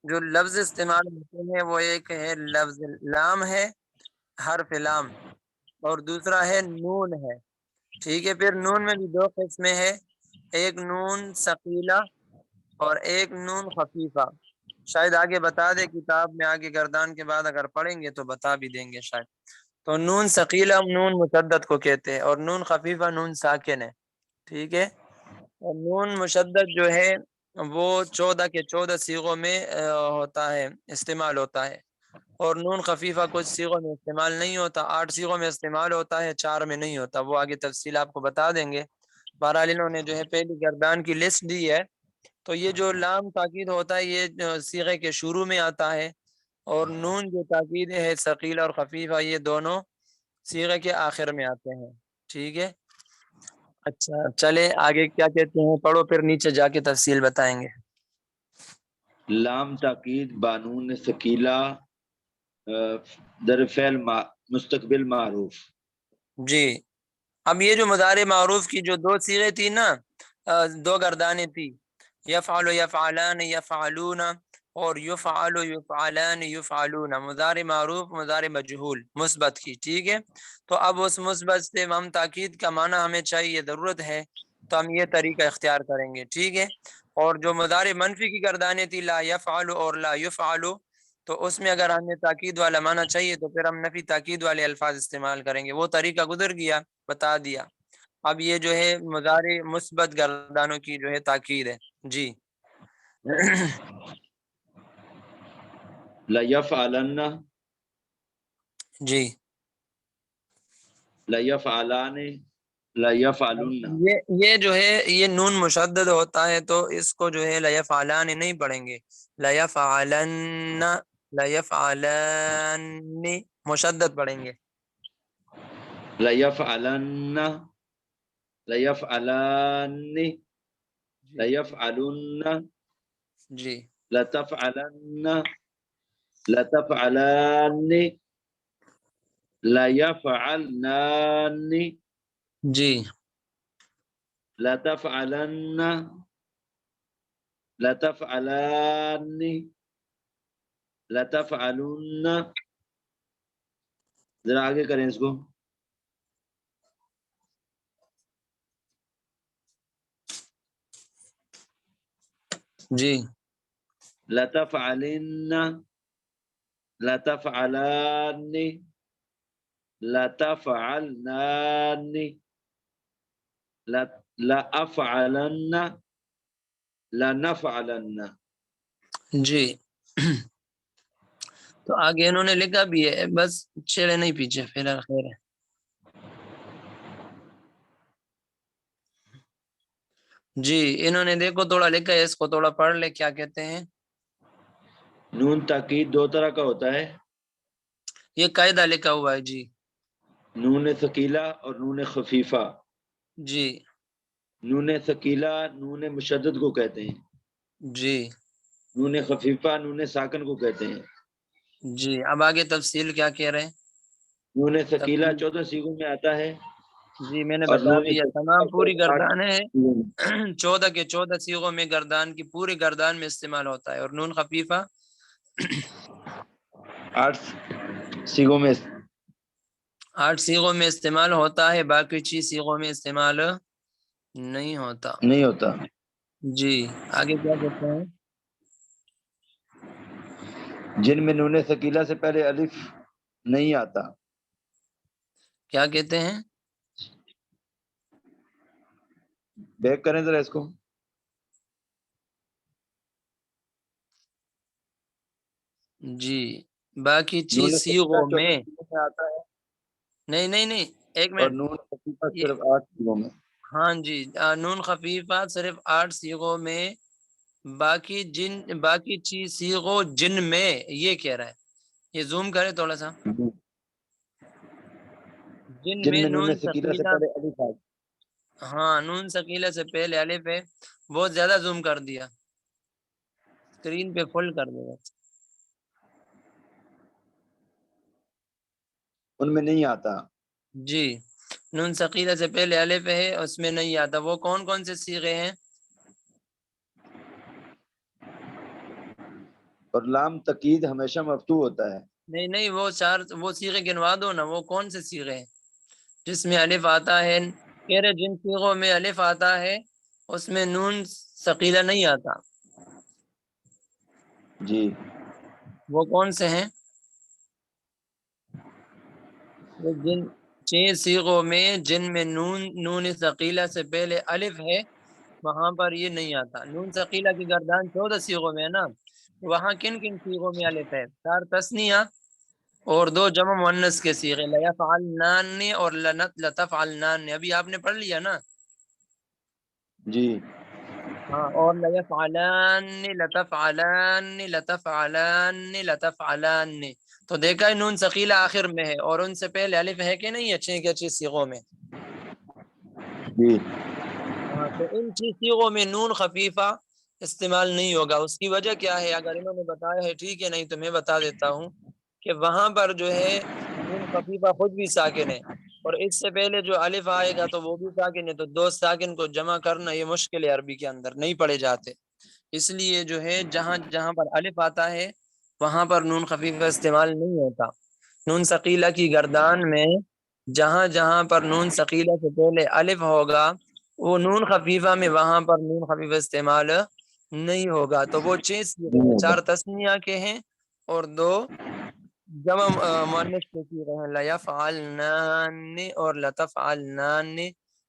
جو لفظ استعمال ہوتے ہیں وہ ایک ہے لفظ لام ہے، حرف لام، اور دوسرا ہے نون ہے. ٹھیک ہے، پھر نون میں بھی 2 قسمیں ہیں، ایک نون ثقیلہ اور ایک نون خفیفہ. شاید آگے بتا دے کتاب میں، آگے گردان کے بعد اگر پڑھیں گے تو بتا بھی دیں گے شاید. تو نون ثقیلہ نون مشدد کو کہتے ہیں اور نون خفیفہ نون ساکن ہے. ٹھیک ہے، اور نون مشدد جو ہے وہ 14 کے 14 صیغوں میں ہوتا ہے، استعمال ہوتا ہے، اور نون خفیفہ کچھ صیغوں میں استعمال نہیں ہوتا. 8 صیغوں میں استعمال ہوتا ہے، 4 میں نہیں ہوتا. وہ آگے تفصیل آپ کو بتا دیں گے. بہرحال انہوں نے جو ہے پہلی گردان کی لسٹ دی ہے. تو یہ جو لام تاکید ہوتا ہے یہ صیغے کے شروع میں آتا ہے، اور نون جو تاکید ہے ثقیل اور خفیفہ یہ دونوں صیغے کے آخر میں آتے ہیں. ٹھیک ہے، اچھا چلے آگے کیا کہتے ہیں پڑھو، پھر نیچے جا کے تفصیل بتائیں گے. لام تاکید بانون ثقیلہ در فعل مستقبل معروف. جی اب یہ جو مضارع معروف کی جو 2 صیغے تھی نا، 2 گردانیں تھی، یفعل یفعلان یفعلون اور یفعل یفعلان یفعلون، مضارع معروف مضارع مجہول مثبت کی. ٹھیک ہے، تو اب اس مثبت سے ہم تاکید کا معنی ہمیں چاہیے، ضرورت ہے، تو ہم یہ طریقہ اختیار کریں گے. ٹھیک ہے، اور جو مضارع منفی کی گردانیں تھی لا یفعل اور لا یفعل، تو اس میں اگر ہمیں تاکید والا معنی چاہیے تو پھر ہم نفی تاکید والے الفاظ استعمال کریں گے. وہ طریقہ گزر گیا، بتا دیا. اب یہ جو ہے مضارع مثبت گردانوں کی جو ہے تاکید ہے. جی لَيَفْعَلَنَّ، جی لَيَفْعَلَانِ، لَيَفْعَلُنَّ. یہ جو ہے یہ نون مشدد ہوتا ہے تو اس کو جو ہے لیفعلان نہیں پڑھیں گے، لیفعلن، لیفعلن مشدد پڑھیں گے. لَيَفْعَلَنَّ، لَيَفْعَلَانِ، لَيَفْعَلُنَّ، جی لَتَفْعَلَنَّ، لَتَفْعَلَانِ، لَيَفْعَلْنَانِ، جی لَتَفْعَلَنَّ، لَتَفْعَلَانِ، لَتَفْعَلُنَّ. ذرا آگے کریں اس کو. جی لَتَفْعَلِنَّ، لَتَفْعَلَانِ، لَتَفْعَلْنَانِ، لَأَفْعَلَنَّ، لَنَفْعَلَنَّ. جی تو آگے انہوں نے لکھا بھی ہے، بس چھیڑے نہیں پیچھے، فی الحال خیر ہے. جی انہوں نے دیکھو تھوڑا لکھا ہے، اس کو تھوڑا پڑھ لے کیا کہتے ہیں. نون تاکید دو طرح کا ہوتا ہے، یہ قاعدہ لکھا ہوا ہے. جی نون ثقیلہ اور نون خفیفہ. جی نون ثقیلہ نون مشدد کو کہتے ہیں، جی نون خفیفہ نون ساکن کو کہتے ہیں. جی اب آگے تفصیل کیا کہہ رہے ہیں. نون ثقیلہ تفصیل 14 سیغوں میں آتا ہے جی میں نے اور بتا نون دیا، خفیفہ تمام پوری صرف 8 گردان ہے. سیغوں میں، 14 کے 14 سیغوں میں گردان کی پوری گردان میں استعمال ہوتا ہے، اور نون خفیفہ 8 سیغوں میں 8 سیغوں میں استعمال ہوتا ہے، باقی 6 سیغوں میں استعمال نہیں ہوتا. نہیں ہوتا. جی آگے کیا کہتے ہیں. جن میں نون ثقیلہ سے پہلے الف نہیں آتا. کیا کہتے ہیں. بیک کریں ذرا اس کو. جی باقی 6 نون ثقیلہ سیغوں 14 میں، سیغوں میں آتا ہے نہیں ایک اور منٹ. نون خفیفہ یہ صرف 8 سیغوں میں. ہاں جی نون خفیفہ صرف 8 سیغوں میں، باقی 6 سیغوں جن میں، یہ کہہ رہا ہے. یہ زوم کرے تھوڑا سا. جن جن میں میں نون نون ثقیلہ سے ثقیلہ، پہلے الف آتا. ہاں نون ثقیلہ سے پہلے الف ہے. بہت زیادہ زوم کر دیا، اسکرین پہ فل کر دے گا. ان میں نہیں آتا. جی نون ثقیلہ سے پہلے الف ہے، اس میں نہیں آتا. وہ کون کون سے صیغے ہیں. اور لام تقید ہمیشہ مفتوح ہوتا ہے. نہیں وہ صیغے گنوا دو نا. وہ کون سے صیغے ہیں جس میں الف آتا ہے. کہہ رہے جن صیغوں میں الف آتا ہے اس میں نون ثقیلہ نہیں آتا. جی وہ کون سے ہیں. وہ جن 6 صیغوں میں جن میں نون ثقیلہ سے پہلے الف ہے وہاں پر یہ نہیں آتا. نون ثقیلہ کی گردان 14 صیغوں میں ہے نا، وہاں کن کن صیغوں میں الف ہے. 4 تثنیہ اور 2 جمع مؤنث کے صیغے، لیفعلنان اور لتفعلنان. ابھی آپ نے پڑھ لیا نا. جی ہاں اور لتفعلان. تو دیکھا ہے نون ثقیلہ آخر میں ہے اور ان سے پہلے الف ہے کہ نہیں ہے 6 کے 6 صیغوں میں. جی ہاں تو ان 6 صیغوں میں نون خفیفہ استعمال نہیں ہوگا. اس کی وجہ کیا ہے اگر انہوں نے بتایا ہے ٹھیک ہے، نہیں تو میں بتا دیتا ہوں کہ وہاں پر جو ہے نون خفیفہ خود بھی ساکن ہے، اور اس سے پہلے جو الف آئے گا تو وہ بھی ساکن ہے. تو 2 ساکن کو جمع کرنا یہ مشکل ہے، عربی کے اندر نہیں پڑھے جاتے. اس لیے جو ہے جہاں جہاں پر الف آتا ہے وہاں پر نون خفیفہ استعمال نہیں ہوتا. نون ثقیلہ کی گردان میں جہاں جہاں پر نون ثقیلہ سے پہلے الف ہوگا وہ نون خفیفہ میں وہاں پر نون خفیفہ استعمال نہیں ہوگا. تو وہ 6 صیغے ہیں، 4 تثنیہ کے ہیں اور 2 جمع مؤنث کے صیغے ہیں، لیفعلنان اور لتفعلنان،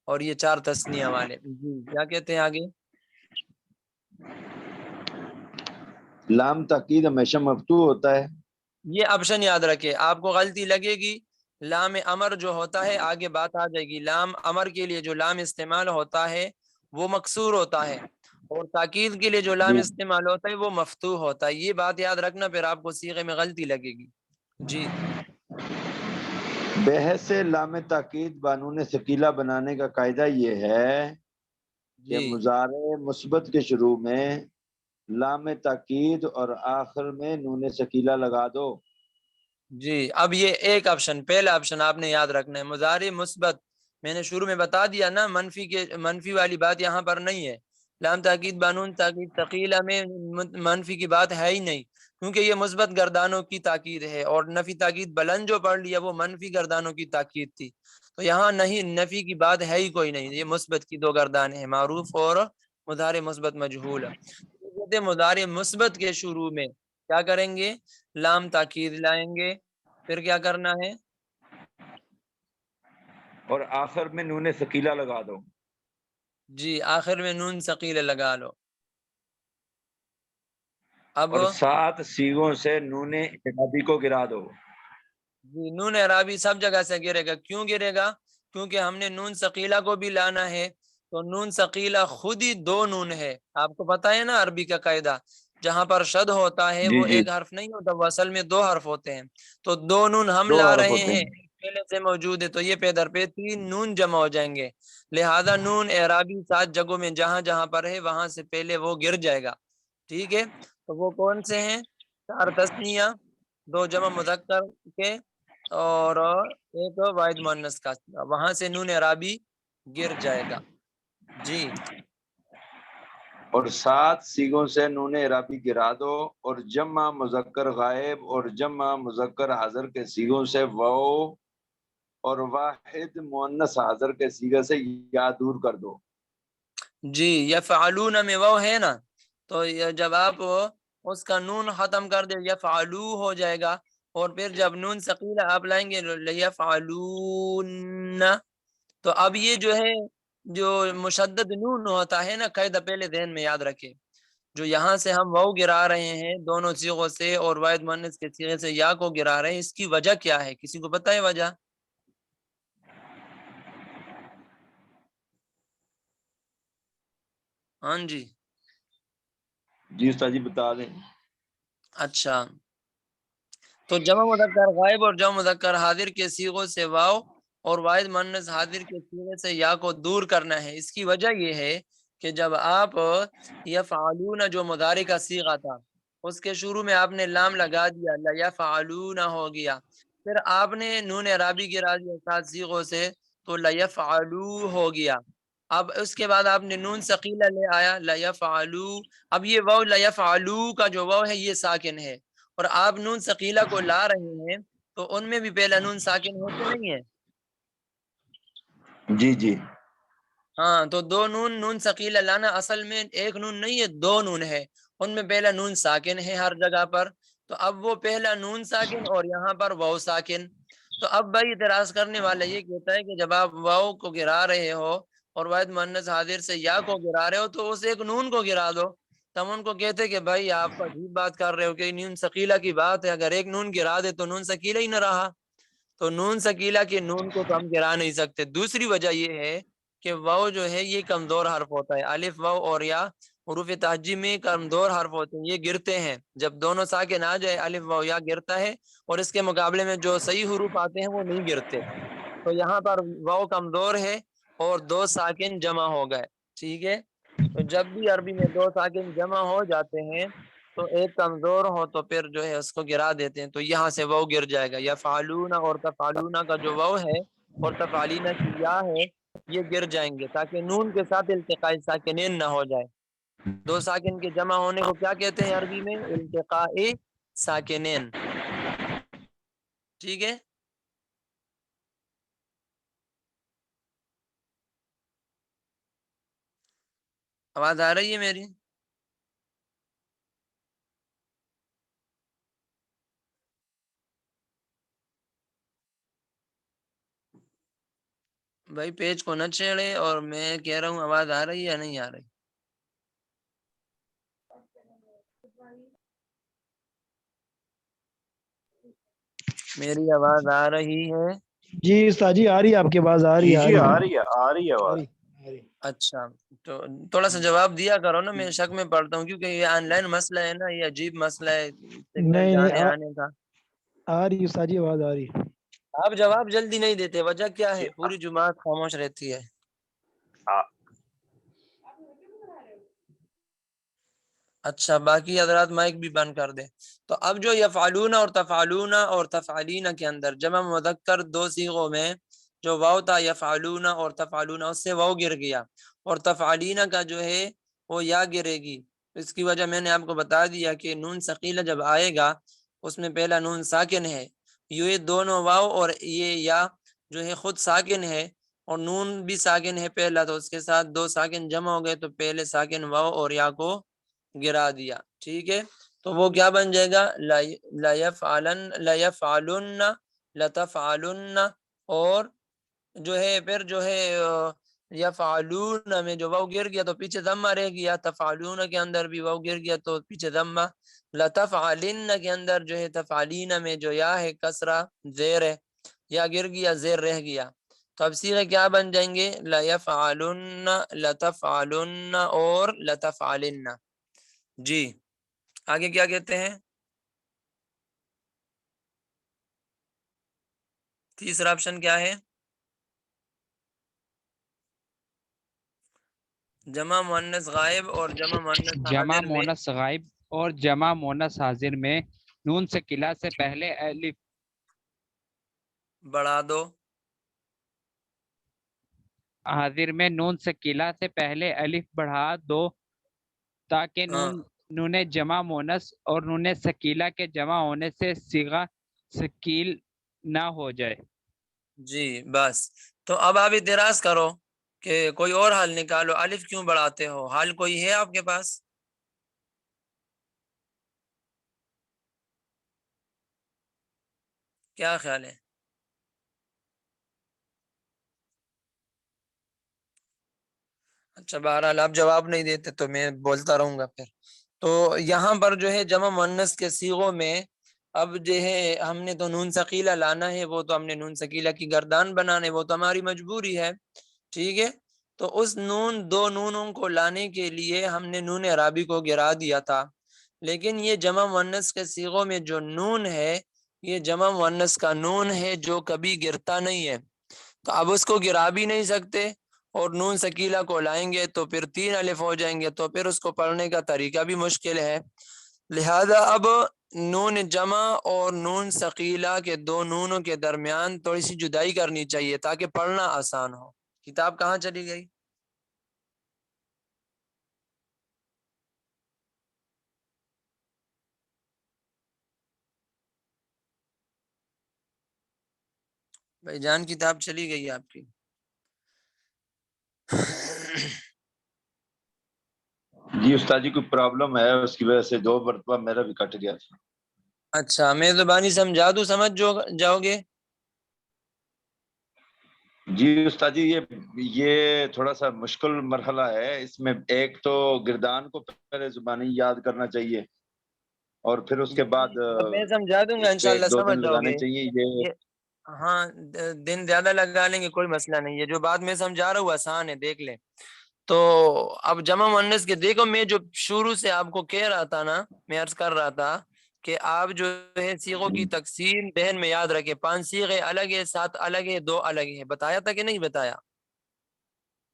اور یہ 4 تثنیہ والے. جی کیا کہتے ہیں آگے. لام تاکید ہمیشہ مفتوح ہوتا ہے. یہ آپشن یاد رکھے, آپ کو غلطی لگے گی. لام امر جو ہوتا ہے, آگے بات آ جائے گی, لام امر کے لیے جو لام استعمال ہوتا ہے وہ مکسور ہوتا ہے, اور تاکید کے لیے جو لام جی استعمال ہوتا ہے وہ مفتوح ہوتا ہے. یہ بات یاد رکھنا, پھر آپ کو صیغے میں غلطی لگے گی. جی بحث لام تاکید بانون ثقیلہ بنانے کا قاعدہ یہ ہے کہ جی مضارع مثبت کے شروع میں لام تاکید اور آخر میں نون ثقیلہ لگا دو. جی. اب یہ ایک آپشن, پہلا آپشن آپ نے یاد رکھنا ہے, مضارع مثبت. میں نے شروع میں بتا دیا نا, منفی والی بات یہاں پر نہیں ہے. لام تاکید بانون تاکید ثقیلہ میں منفی کی بات ہے ہی نہیں, کیونکہ یہ مثبت گردانوں کی تاکید ہے, اور نفی تاکید بلند جو پڑھ لیا وہ منفی گردانوں کی تاکید تھی. تو یہاں نہیں, نفی کی بات ہے ہی کوئی نہیں, یہ مثبت کی دو گردانیں ہیں, معروف اور مضارع مثبت مجہول. مضارع مثبت کے شروع میں کیا کریں گے, لام تاکید لائیں گے. پھر کیا کرنا ہے, اور آخر میں نون ثقیلہ لگا دو. جی آخر میں نون ثقیلہ لگا لو. اب اور 7 سیغوں سے نون اعرابی کو گرا دو. جی نون اعرابی سب جگہ سے گرے گا. کیوں گرے گا, کیونکہ ہم نے نون ثقیلہ کو بھی لانا ہے. تو نون ثقیلہ خود ہی دو نون ہے, آپ کو پتا ہے نا عربی کا قاعدہ, جہاں پر شد ہوتا ہے جی وہ جی ایک حرف نہیں ہوتا, وہ اصل میں دو حرف ہوتے ہیں. تو دو نون ہم 2 لا حرف رہے ہوتے ہیں, ہیں. پہلے سے موجود ہے, تو یہ پہ در پہ 3 نون جمع ہو جائیں گے. لہذا نون اعرابی 7 جگہوں میں جہاں جہاں پر ہے وہاں سے پہلے وہ گر جائے گا. ٹھیک ہے, تو وہ کون سے ہیں, 4 تثنیہ, 2 جمع مذکر کے, اور ایک واحد مؤنث کا, وہاں سے نون اعرابی گر جائے گا. جی اور 7 سیغوں سے نون اعرابی گرا دو, اور جمع مذکر غائب اور جمع مذکر حاضر کے سیغوں سے واو اور واحد مؤنث حاضر کے سیغے سے یا دور کر دو. جی, یفعلون میں وہ ہے نا, تو جب آپ اس کا نون ختم کر دے یفعلو ہو جائے گا, اور پھر جب نون ثقیلہ آپ لائیں گے یفعلون, تو اب یہ جو ہے جو مشدد نون ہوتا ہے نا, قاعدہ پہلے ذہن میں یاد رکھے, جو یہاں سے ہم واو گرا رہے ہیں دونوں صیغوں سے, اور واحد مؤنث کے صیغے سے یا کو گرا رہے ہیں, اس کی وجہ کیا ہے, کسی کو پتہ ہے وجہ؟ ہاں جی, جی استاد جی بتا دیں. اچھا, تو جمع مذکر غائب اور جمع مذکر حاضر کے صیغوں سے واو اور واحد مؤنث حاضر کے صیغے سے یا کو دور کرنا ہے. اس کی وجہ یہ ہے کہ جب آپ یفعلون جو مضارع کا صیغہ تھا اس کے شروع میں آپ نے لام لگا دیا, لیفعلون ہو گیا, پھر آپ نے نون اعرابی گرا دیا 7 صیغوں سے, تو لیفعلو ہو گیا. اب اس کے بعد آپ نے نون ثقیلہ لے آیا لیفعلو, اب یہ واو لیفعلو کا جو واو ہے یہ ساکن ہے, اور آپ نون ثقیلہ کو لا رہے ہیں, تو ان میں بھی پہلا نون ساکن ہے کہ نہیں ہے؟ جی جی ہاں, تو 2 نون ثقیلہ لانا اصل میں ایک نون نہیں ہے, 2 نون ہے, ان میں پہلا نون ساکن ہے ہر جگہ پر, تو اب وہ پہلا نون ساکن اور یہاں پر واو ساکن. تو اب بھائی اعتراض کرنے والا یہ کہتا ہے کہ جب آپ واو کو گرا رہے ہو اور واحد مؤنث حاضر سے یا کو گرا رہے ہو, تو اس ایک نون کو گرا دو. تم ان کو کہتے کہ بھائی آپ عجیب بات کر رہے ہو کہ نون ثقیلہ کی بات ہے, اگر ایک نون گرا دے تو نون ثقیلہ ہی نہ رہا. تو نون ثقیلہ کے نون کو تو ہم گرا نہیں سکتے. دوسری وجہ یہ ہے کہ واو جو ہے یہ کمزور حرف ہوتا ہے, الف واو اور یا حروف تہجی میں کمزور حرف ہوتے ہیں, یہ گرتے ہیں, جب دونوں ساکن آ جائے الف واو یا گرتا ہے, اور اس کے مقابلے میں جو صحیح حروف آتے ہیں وہ نہیں گرتے. تو یہاں پر واو کمزور ہے اور 2 ساکن جمع ہو گئے. ٹھیک ہے, تو جب بھی عربی میں 2 ساکن جمع ہو جاتے ہیں تو ایک کمزور ہو تو پھر جو ہے اس کو گرا دیتے ہیں, تو یہاں سے واو گر جائے گا. یفعلون اور تفعلون کا جو واو ہے اور تفعلینا کی یا ہے یہ گر جائیں گے, تاکہ نون کے ساتھ التقاء ساکنین نہ ہو جائے. 2 ساکن کے جمع ہونے کو کیا کہتے ہیں عربی میں؟ التقاء ساکنین. ٹھیک ہے, آواز آ رہی ہے میری؟ بھائی پیج کو نہ چھیڑے, اور میں کہہ رہا ہوں آواز آ رہی ہے یا نہیں آ رہی؟ میری آواز آ رہی ہے؟ جی استاد جی آ رہی ہے آپ کی آواز، آ رہی ہے، جی آ رہی ہے آواز۔ اچھا تو تھوڑا سا جواب دیا کرو نا، میں شک میں پڑتا ہوں کیونکہ یہ آن لائن مسئلہ ہے نا، یہ عجیب مسئلہ ہے سگنل نہیں جانے آنے کا۔ آ رہی ہے استاد جی، آواز آ رہی ہے۔ آپ جواب جلدی نہیں دیتے، وجہ کیا ہے؟ پوری جماعت خاموش رہتی ہے۔ اچھا باقی حضرات مائک بھی بند کر دیں۔ تو اب جو یفعلون اور تفعلین کے اندر جمع مذکر دو صیغوں میں جو واو تھا یفعلون اور تفعلون، اس سے واو گر گیا، اور تفعلین کا جو ہے وہ یا گرے گی۔ اس کی وجہ میں نے آپ کو بتا دیا کہ نون ثقیلہ جب آئے گا اس میں پہلا نون ساکن ہے، یہ دونوں واو اور یہ یا جو ہے خود ساکن ہے، اور نون بھی ساکن ہے پہلا، تو اس کے ساتھ دو ساکن جمع ہو گئے تو پہلے ساکن واو اور یا کو گرا دیا، ٹھیک ہے؟ تو وہ کیا بن جائے گا؟ لیفعلن، لتفعلن، اور جو ہے پھر جو ہے یفعلون میں جو واو گر گیا تو پیچھے ضمہ رہ گیا، تفعلون کے اندر بھی واو گر گیا تو پیچھے ضمہ، لتفعلن کے اندر جو ہے تفعلین میں جو یا ہے کسرہ زیر ہے، یا گر گیا زیر رہ گیا، تو اب صیغے کیا بن جائیں گے؟ لیفعلن، لتفعلن اور لتفعلن۔ جی آگے کیا کہتے ہیں؟ تیسرا آپشن کیا ہے؟ جمع مؤنث غائب اور جمع مؤنث جمع حاضر میں مونس غائب اور جمع مونس حاضر میں نون ثقیلہ سے پہلے الف بڑھا دو۔ حاضر میں نون ثقیلہ سے پہلے الف بڑھا دو تاکہ نون جمع مونس اور نون ثقیلہ کے جمع ہونے سے صیغہ ثقیل نہ ہو جائے۔ جی بس، تو اب آپ اعتراض کرو کہ کوئی اور حل نکالو، الف کیوں بڑھاتے ہو؟ حل کوئی ہے آپ کے پاس؟ کیا خیال ہے؟ اچھا بہرحال آپ جواب نہیں دیتے تو میں بولتا رہوں گا پھر۔ تو یہاں پر جو ہے جمع مؤنث کے صیغوں میں اب جو ہے ہم نے تو نون ثقیلہ لانا ہے، وہ تو ہم نے نون ثقیلہ کی گردان بنانا ہے، وہ تو ہماری مجبوری ہے، ٹھیک ہے؟ تو اس دو نونوں کو لانے کے لیے ہم نے نون اعرابی کو گرا دیا تھا، لیکن یہ جمع مؤنث کے صیغوں میں جو نون ہے یہ جمع مؤنث کا نون ہے جو کبھی گرتا نہیں ہے، تو اب اس کو گرا بھی نہیں سکتے، اور نون ثقیلہ کو لائیں گے تو پھر 3 الف ہو جائیں گے، تو پھر اس کو پڑھنے کا طریقہ بھی مشکل ہے، لہذا اب نون جمع اور نون ثقیلہ کے دو نونوں کے درمیان تھوڑی سی جدائی کرنی چاہیے تاکہ پڑھنا آسان ہو۔ کتاب کہاں چلی گئی؟ بھائی جان کتاب چلی گئی آپ کی؟ جی استاد جی کوئی پرابلم ہے، اس کی وجہ سے 2 مرتبہ میرا بھی کٹ گیا تھا۔ اچھا میں زبانی سمجھا دوں، سمجھ جاؤ گے؟ جی استاد جی یہ تھوڑا سا مشکل مرحلہ ہے، اس میں ایک تو گردان کو پہلے زبانی یاد کرنا چاہیے اور پھر اس کے بعد میں سمجھا دوں گا اس پہ انشاءاللہ 1-2 سمجھ دن جاؤ لگانے گے۔ چاہیے یہ ہاں دن زیادہ لگا لیں گے کوئی مسئلہ نہیں ہے، جو بات میں سمجھا رہا ہوں آسان ہے، دیکھ لیں۔ تو اب جمع مؤنث کے دیکھو، میں جو شروع سے آپ کو کہہ رہا تھا نا، میں عرض کر رہا تھا کہ آپ جو ہے صیغوں کی تقسیم ذہن میں یاد رکھیں، 5 صیغے الگ ہے، 7 الگ ہے، 2 الگ ہے، بتایا تھا کہ نہیں بتایا؟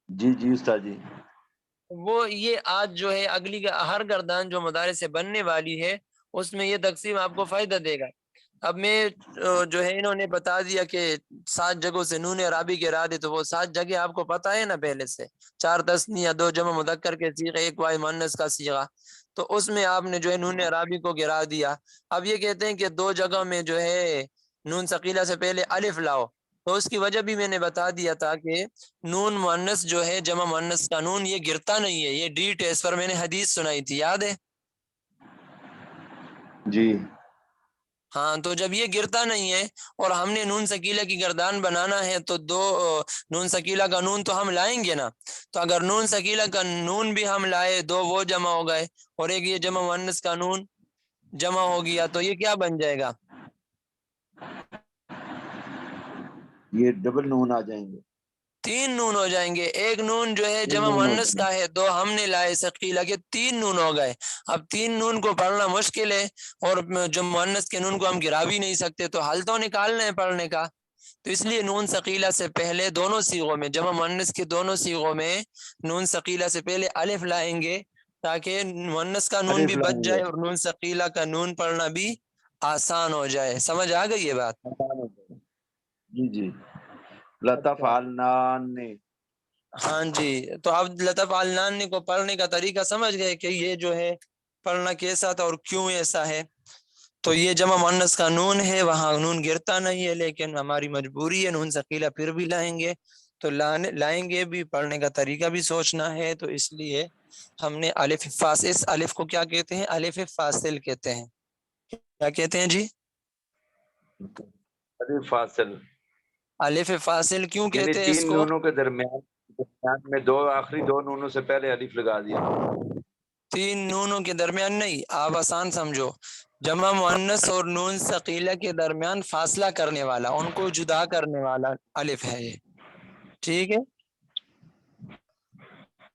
جی استاد جی وہ یہ آج جو ہے اگلی ہر گردان جو مدارس سے بننے والی ہے اس میں یہ تقسیم آپ کو فائدہ دے گا۔ اب میں جو ہے انہوں نے بتا دیا کہ 7 جگہوں سے نون عربی کے ارادے، تو وہ 7 جگہ آپ کو پتہ ہے نا پہلے سے، 4 تثنیہ، 2 جمع مذکر کے صیغے، 1 واحد مؤنث کا صیغہ، تو اس میں آپ نے جو ہے نون عربی کو گرا دیا۔ اب یہ کہتے ہیں کہ 2 جگہ میں جو ہے نون ثقیلہ سے پہلے الف لاؤ، تو اس کی وجہ بھی میں نے بتا دیا تھا کہ نون مؤنث جو ہے جمع مؤنث کا نون یہ گرتا نہیں ہے، یہ ڈیٹ ہے، اس پر میں نے حدیث سنائی تھی، یاد ہے؟ جی ہاں تو جب یہ گرتا نہیں ہے اور ہم نے نون ثقیلہ کی گردان بنانا ہے تو 2 نون ثقیلہ کا نون تو ہم لائیں گے نا، تو اگر نون ثقیلہ کا نون بھی ہم لائے 2 وہ جمع ہو گئے، اور ایک یہ جمع مؤنث کا نون جمع ہو گیا، تو یہ کیا بن جائے گا؟ یہ ڈبل نون آ جائیں گے، 3 نون ہو جائیں گے. ایک نون جو ہے تین جمع نون ہو مؤنث جائیں کا ہے، دو ہم نے لائے ثقیلہ کے، 3 نون ہو گئے. اب 3 نون کو پڑھنا مشکل ہے، اور جو مؤنث کے نون کو ہم گرا بھی نہیں سکتے، تو حل تو نکالنا ہے پڑھنے کا. تو اس لیے نون ثقیلہ سے پہلے دونوں صیغوں میں، جمع مؤنث کے دونوں صیغوں میں نون ثقیلہ سے پہلے الف لائیں گے، تاکہ مؤنث کا نون الف بھی بچ لائیں گے، جائے اور نون ثقیلہ کا نون پڑھنا بھی آسان ہو جائے. سمجھ آ گئی یہ بات؟ آسان ہو جائے. جی جی. لتفعلن، ہاں جی. تو اب لطف النان کو پڑھنے کا طریقہ سمجھ گئے کہ یہ جو ہے پڑھنا کیسا تھا اور کیوں ایسا ہے. تو یہ جمع مؤنث کا نون ہے، وہاں نون گرتا نہیں ہے، لیکن ہماری مجبوری ہے، نون ثقیلہ پھر بھی لائیں گے. تو لائیں گے بھی، پڑھنے کا طریقہ بھی سوچنا ہے. تو اس لیے ہم نے الف فاصل، اس الف کو کیا کہتے ہیں؟ الف فاصل کہتے ہیں. کیا کہتے ہیں جی؟ الف فاصل، الف فاصل کیوں یعنی کہتے ہیں اس 3 کو؟ نونوں کے درمیان میں آخری 2 نونوں سے پہلے الف لگا دیا. 3 نونوں کے درمیان نہیں، آپ آسان سمجھو، جمع مؤنث اور نون ثقیلہ کے درمیان فاصلہ کرنے والا، ان کو جدا کرنے والا الف ہے یہ. ٹھیک ہے،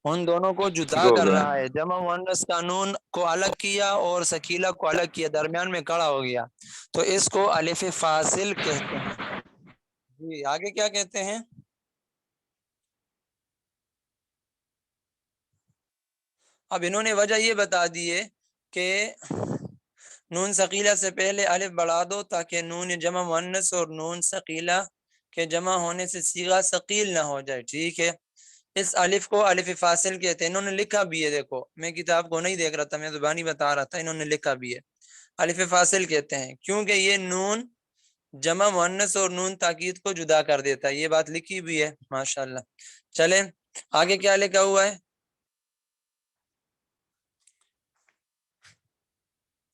ان دونوں کو جدا ہو کر گیا. رہا ہے. جمع مؤنث کا نون کو الگ کیا اور ثقیلہ کو الگ کیا، درمیان میں کڑا ہو گیا، تو اس کو الف فاصل کہتے ہیں. جی آگے کیا کہتے ہیں؟ اب انہوں نے وجہ یہ بتا دی ہے کہ نون ثقیلہ سے پہلے الف بڑھا دو، تاکہ نون جمع مؤنث اور نون ثقیلہ کے جمع ہونے سے صیغہ ثقیل نہ ہو جائے. ٹھیک ہے، اس الف کو الف فاصل کہتے ہیں. انہوں نے لکھا بھی ہے، دیکھو میں کتاب کو نہیں دیکھ رہا تھا، میں زبانی بتا رہا تھا، انہوں نے لکھا بھی ہے. الف فاصل کہتے ہیں کیونکہ یہ نون جمع مؤنث اور نون تاکید کو جدا کر دیتا ہے. یہ بات لکھی بھی ہے ماشاءاللہ. چلیں آگے کیا لکھا ہوا ہے؟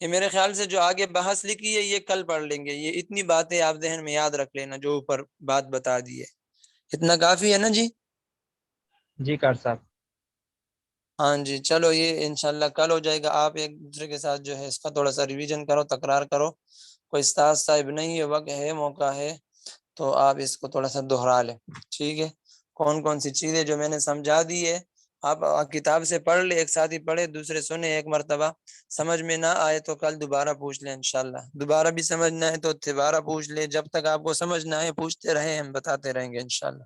یہ میرے خیال سے جو آگے بحث لکھی ہے یہ کل پڑھ لیں گے. یہ اتنی باتیں آپ ذہن میں یاد رکھ لینا جو اوپر بات بتا دی ہے، اتنا کافی ہے نا جی؟ جی کار صاحب. ہاں جی چلو، یہ انشاءاللہ کل ہو جائے گا. آپ ایک دوسرے کے ساتھ جو ہے اس کا تھوڑا سا ریویژن کرو، تکرار کرو. کوئی استاد صاحب نہیں ہے، وقت ہے، موقع ہے، تو آپ اس کو تھوڑا سا دہرا لیں. ٹھیک ہے، کون کون سی چیزیں جو میں نے سمجھا دی ہے آپ کتاب سے پڑھ لے، ایک ساتھ ہی پڑھے، دوسرے سنے ایک مرتبہ. سمجھ میں نہ آئے تو کل دوبارہ پوچھ لیں انشاءاللہ. دوبارہ بھی سمجھنا ہے تو دوبارہ پوچھ لیں، جب تک آپ کو سمجھ نہ آئے پوچھتے رہیں، ہم بتاتے رہیں گے انشاءاللہ.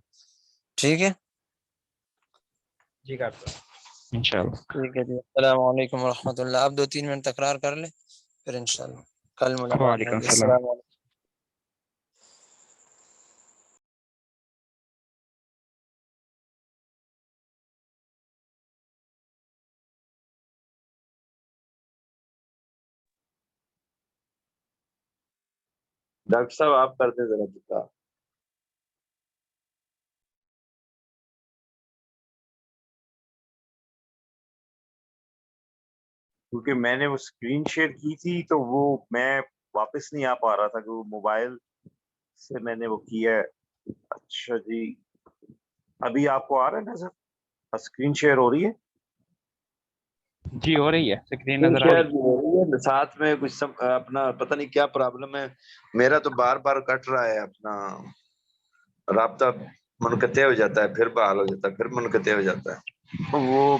ٹھیک ہے، جی کار صاحب انشاءاللہ. ٹھیک ہے جی. السلام علیکم ورحمۃ اللہ. آپ 2-3 منٹ تکرار کر لیں، پھر انشاءاللہ کل ملاقات وعلیکم ہوگی. السلام. السلام علیکم. ڈاکٹر صاحب آپ کرتے ذرا بتا. کیونکہ میں نے وہ اسکرین شیئر کی تھی تو وہ میں واپس نہیں آ پا رہا تھا، کہ وہ موبائل سے میں نے وہ کیا ہے. اچھا جی، ابھی آپ کو آ رہا ہے نظر؟ اسکرین شیئر ہو رہی ہے؟ جی ہو رہی ہے، اسکرین اسکرین نظر آ شیئر رہی بھی ہو رہی ہے، ساتھ میں کچھ اپنا پتہ نہیں کیا پرابلم ہے. میرا تو بار بار کٹ رہا ہے، اپنا رابطہ منقطع ہو جاتا ہے، پھر بحال ہو جاتا ہے، پھر منقطع ہو جاتا ہے. وہ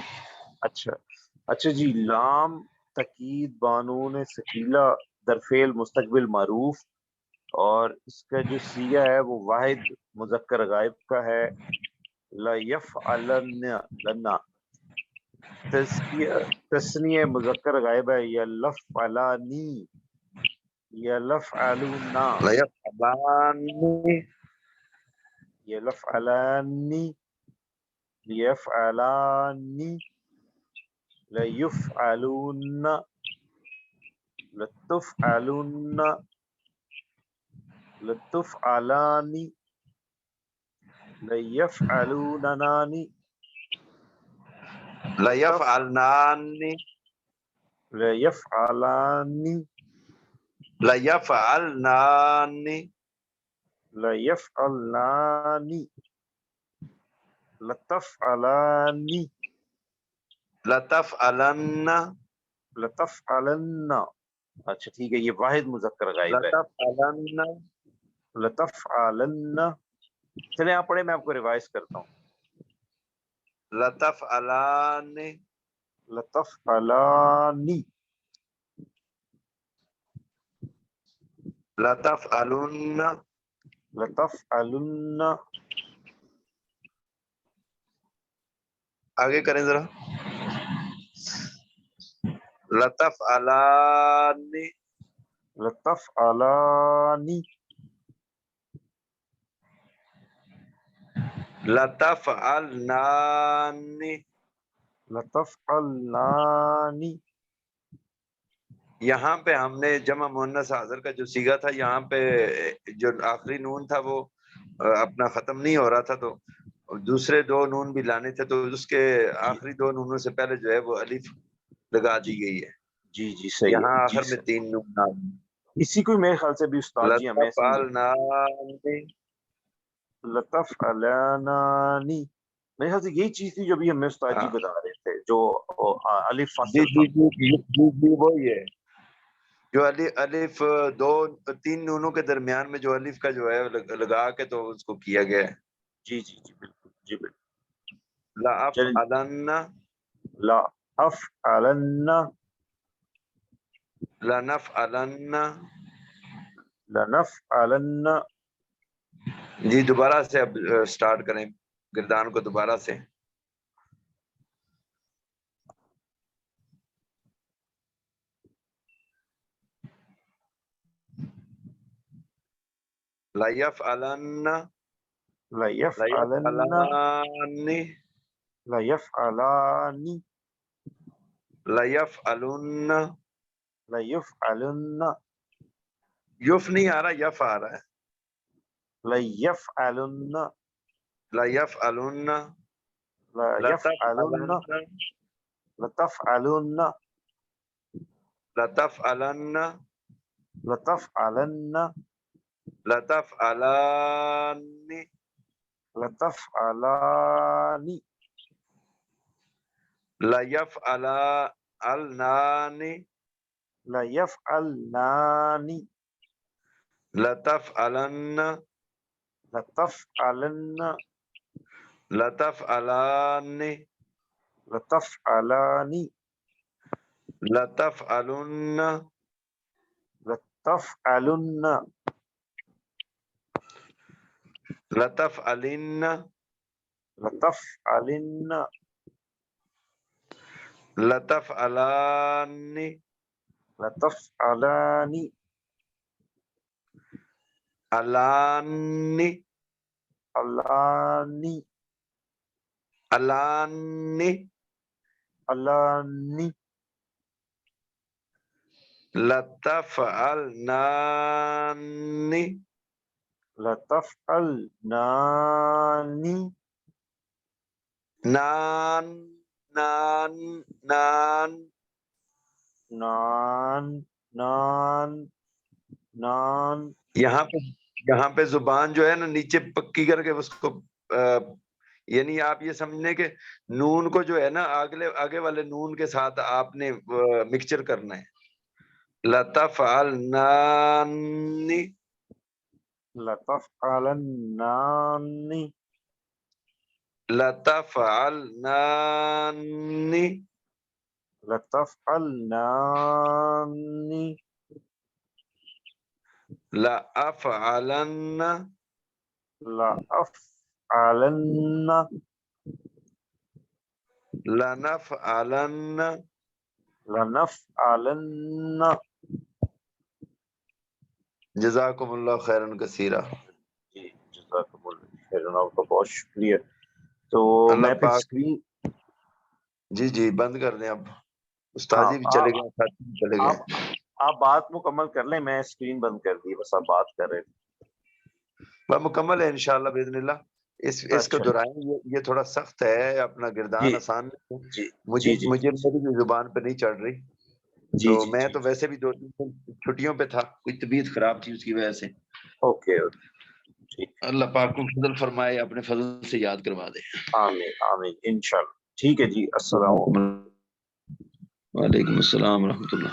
اچھا جی. لام تقید بانون ثقیلہ درفعل مستقبل معروف، اور اس کا جو سیغہ ہے وہ واحد مذکر غائب کا ہے. لا یفعلن لنا، تسنیہ مذکر غائب ہے. یا لفعلانی، یا لفعلونا، لیفعلانی، یا لفعلانی، لیفعلانی، لیفعلون، لتفعلون، لتفعلانی، لیفعلوننانی، لیفعلنانی، لیفعلانی، لیفعلنانی، لیفعلانی، لتفعلانی، لتفعلن، لتفعلن. اچھا ٹھیک ہے، یہ واحد مذکر غائب ہے. لتفعلن، لتفعلن، چلیں آپ پڑھیں، میں آپ کو ریوائز کرتا ہوں. لتفعلان لتفعلانی، لتفعلن لتفعلن، آگے کریں ذرا. لتفعلان لتفعلانی، لتفعلنان لتفعلنانی. یہاں پہ ہم نے جمع مؤنث حاضر کا جو صیغہ تھا، یہاں پہ جو آخری نون تھا وہ اپنا ختم نہیں ہو رہا تھا، تو دوسرے دو نون بھی لانے تھے، تو اس کے آخری دو نونوں سے پہلے جو ہے وہ الف لگا دی گئی ہے. جی جی صحیح یہاں ہے. آخر میں 3 نون آ گئی. اسی کو میرے خیال سے بھی استاد جی ہمیں لتفعلنان لتفعلنانی، میرے خیال سے یہی چیز تھی جو بھی ہمیں استاد جی بتا رہے تھے، جو الف جی فاصل جی تھا. جی وہی ہے جو الف 2-3 نونوں کے درمیان میں جو الف کا جو ہے لگا کے تو اس کو کیا گیا ہے. جی جی جی بالکل، جی بالکل. لأفعلن لأفعلن لنفعلن. لنفعلن. جی دوبارہ سے اب سٹارٹ کریں گردان کو دوبارہ سے. لَيَفْعَلَنَّ لَيَفْعَلَنَّ لَيَفْعَلَانِ لَيَفْعَلَانِ لَيَفْعَلُنَّ. لَيَفْعَلُنَّ. یف نہیں آ رہا، یف آ رہا ہے. لَيَفْعَلُنَّ لَيَفْعَلُنَّ لَيَفْعَلُنَّ لَتَفْعَلُنَّ لَتَفْعَلُنَّ لَتَفْعَلَنَّ لَتَفْعَلَنَّ لَتَفْعَلَانِ لَتَفْعَلَانِ لَيَفْعَلَانِ لَيَفْعَلَانِ لَتَفْعَلَنَّ لَتَفْعَلَنَّ لَتَفْعَلَانِ لَتَفْعَلَانِ لَتَفْعَلُنَّ لَتَفْعَلُنَّ لَتَفْعَلِنَّ لَتَفْعَلِنَّ لَتَفْعَلَانِ لَتَفْعَلَانِ أَلَانِ أَلَانِ أَلَانِ أَلَانِ لَتَفْعَلْنَانِ لَتَفْعَلْنَانِ نان نان نان نان نان نان. یہاں پہ زبان جو ہے نا نیچے پکی کر کے اس کو یعنی آپ یہ سمجھنے کہ نون کو جو ہے نا آگے والے نون کے ساتھ آپ نے مکسچر کرنا ہے. لَتَفْعَلْنَانِ لَتَفْعَلَنَّانِ لَتَفْعَلْنَانِ لَتَفْعَلْنَانِ لَأَفْعَلَنَّ لَأَفْعَلَنَّ لَنَفْعَلَنَّ لَنَفْعَلَنَّ. جزاکم اللہ خیرن کثیرہ. جی جزاکم اللہ خیرن، آپ کا بہت شکریہ. تو اللہ میں پھر پاک. اسکرین جی بند کر دیں اب. استاد جی بھی چلے گئے، ساتھی بھی چلے گئے. آپ بات مکمل کر لیں، میں اسکرین بند کر دی، بس آپ بات کر رہے تھے. وہ مکمل ہے انشاءاللہ باذن اللہ. اس کو دہرائیں. یہ تھوڑا سخت ہے، اپنا گردان آسان نہیں. مجھے میری زبان پہ نہیں چڑھ رہی. تو میں تو ویسے بھی 2 دن چھٹیوں پہ تھا، کوئی طبیعت خراب تھی اس کی وجہ سے. اوکے. اللہ پاک کو فضل فرمائے، اپنے فضل سے یاد کروا دے. آمین آمین انشاءاللہ. ٹھیک ہے جی، السلام علیکم. وعلیکم السلام ورحمۃ اللہ.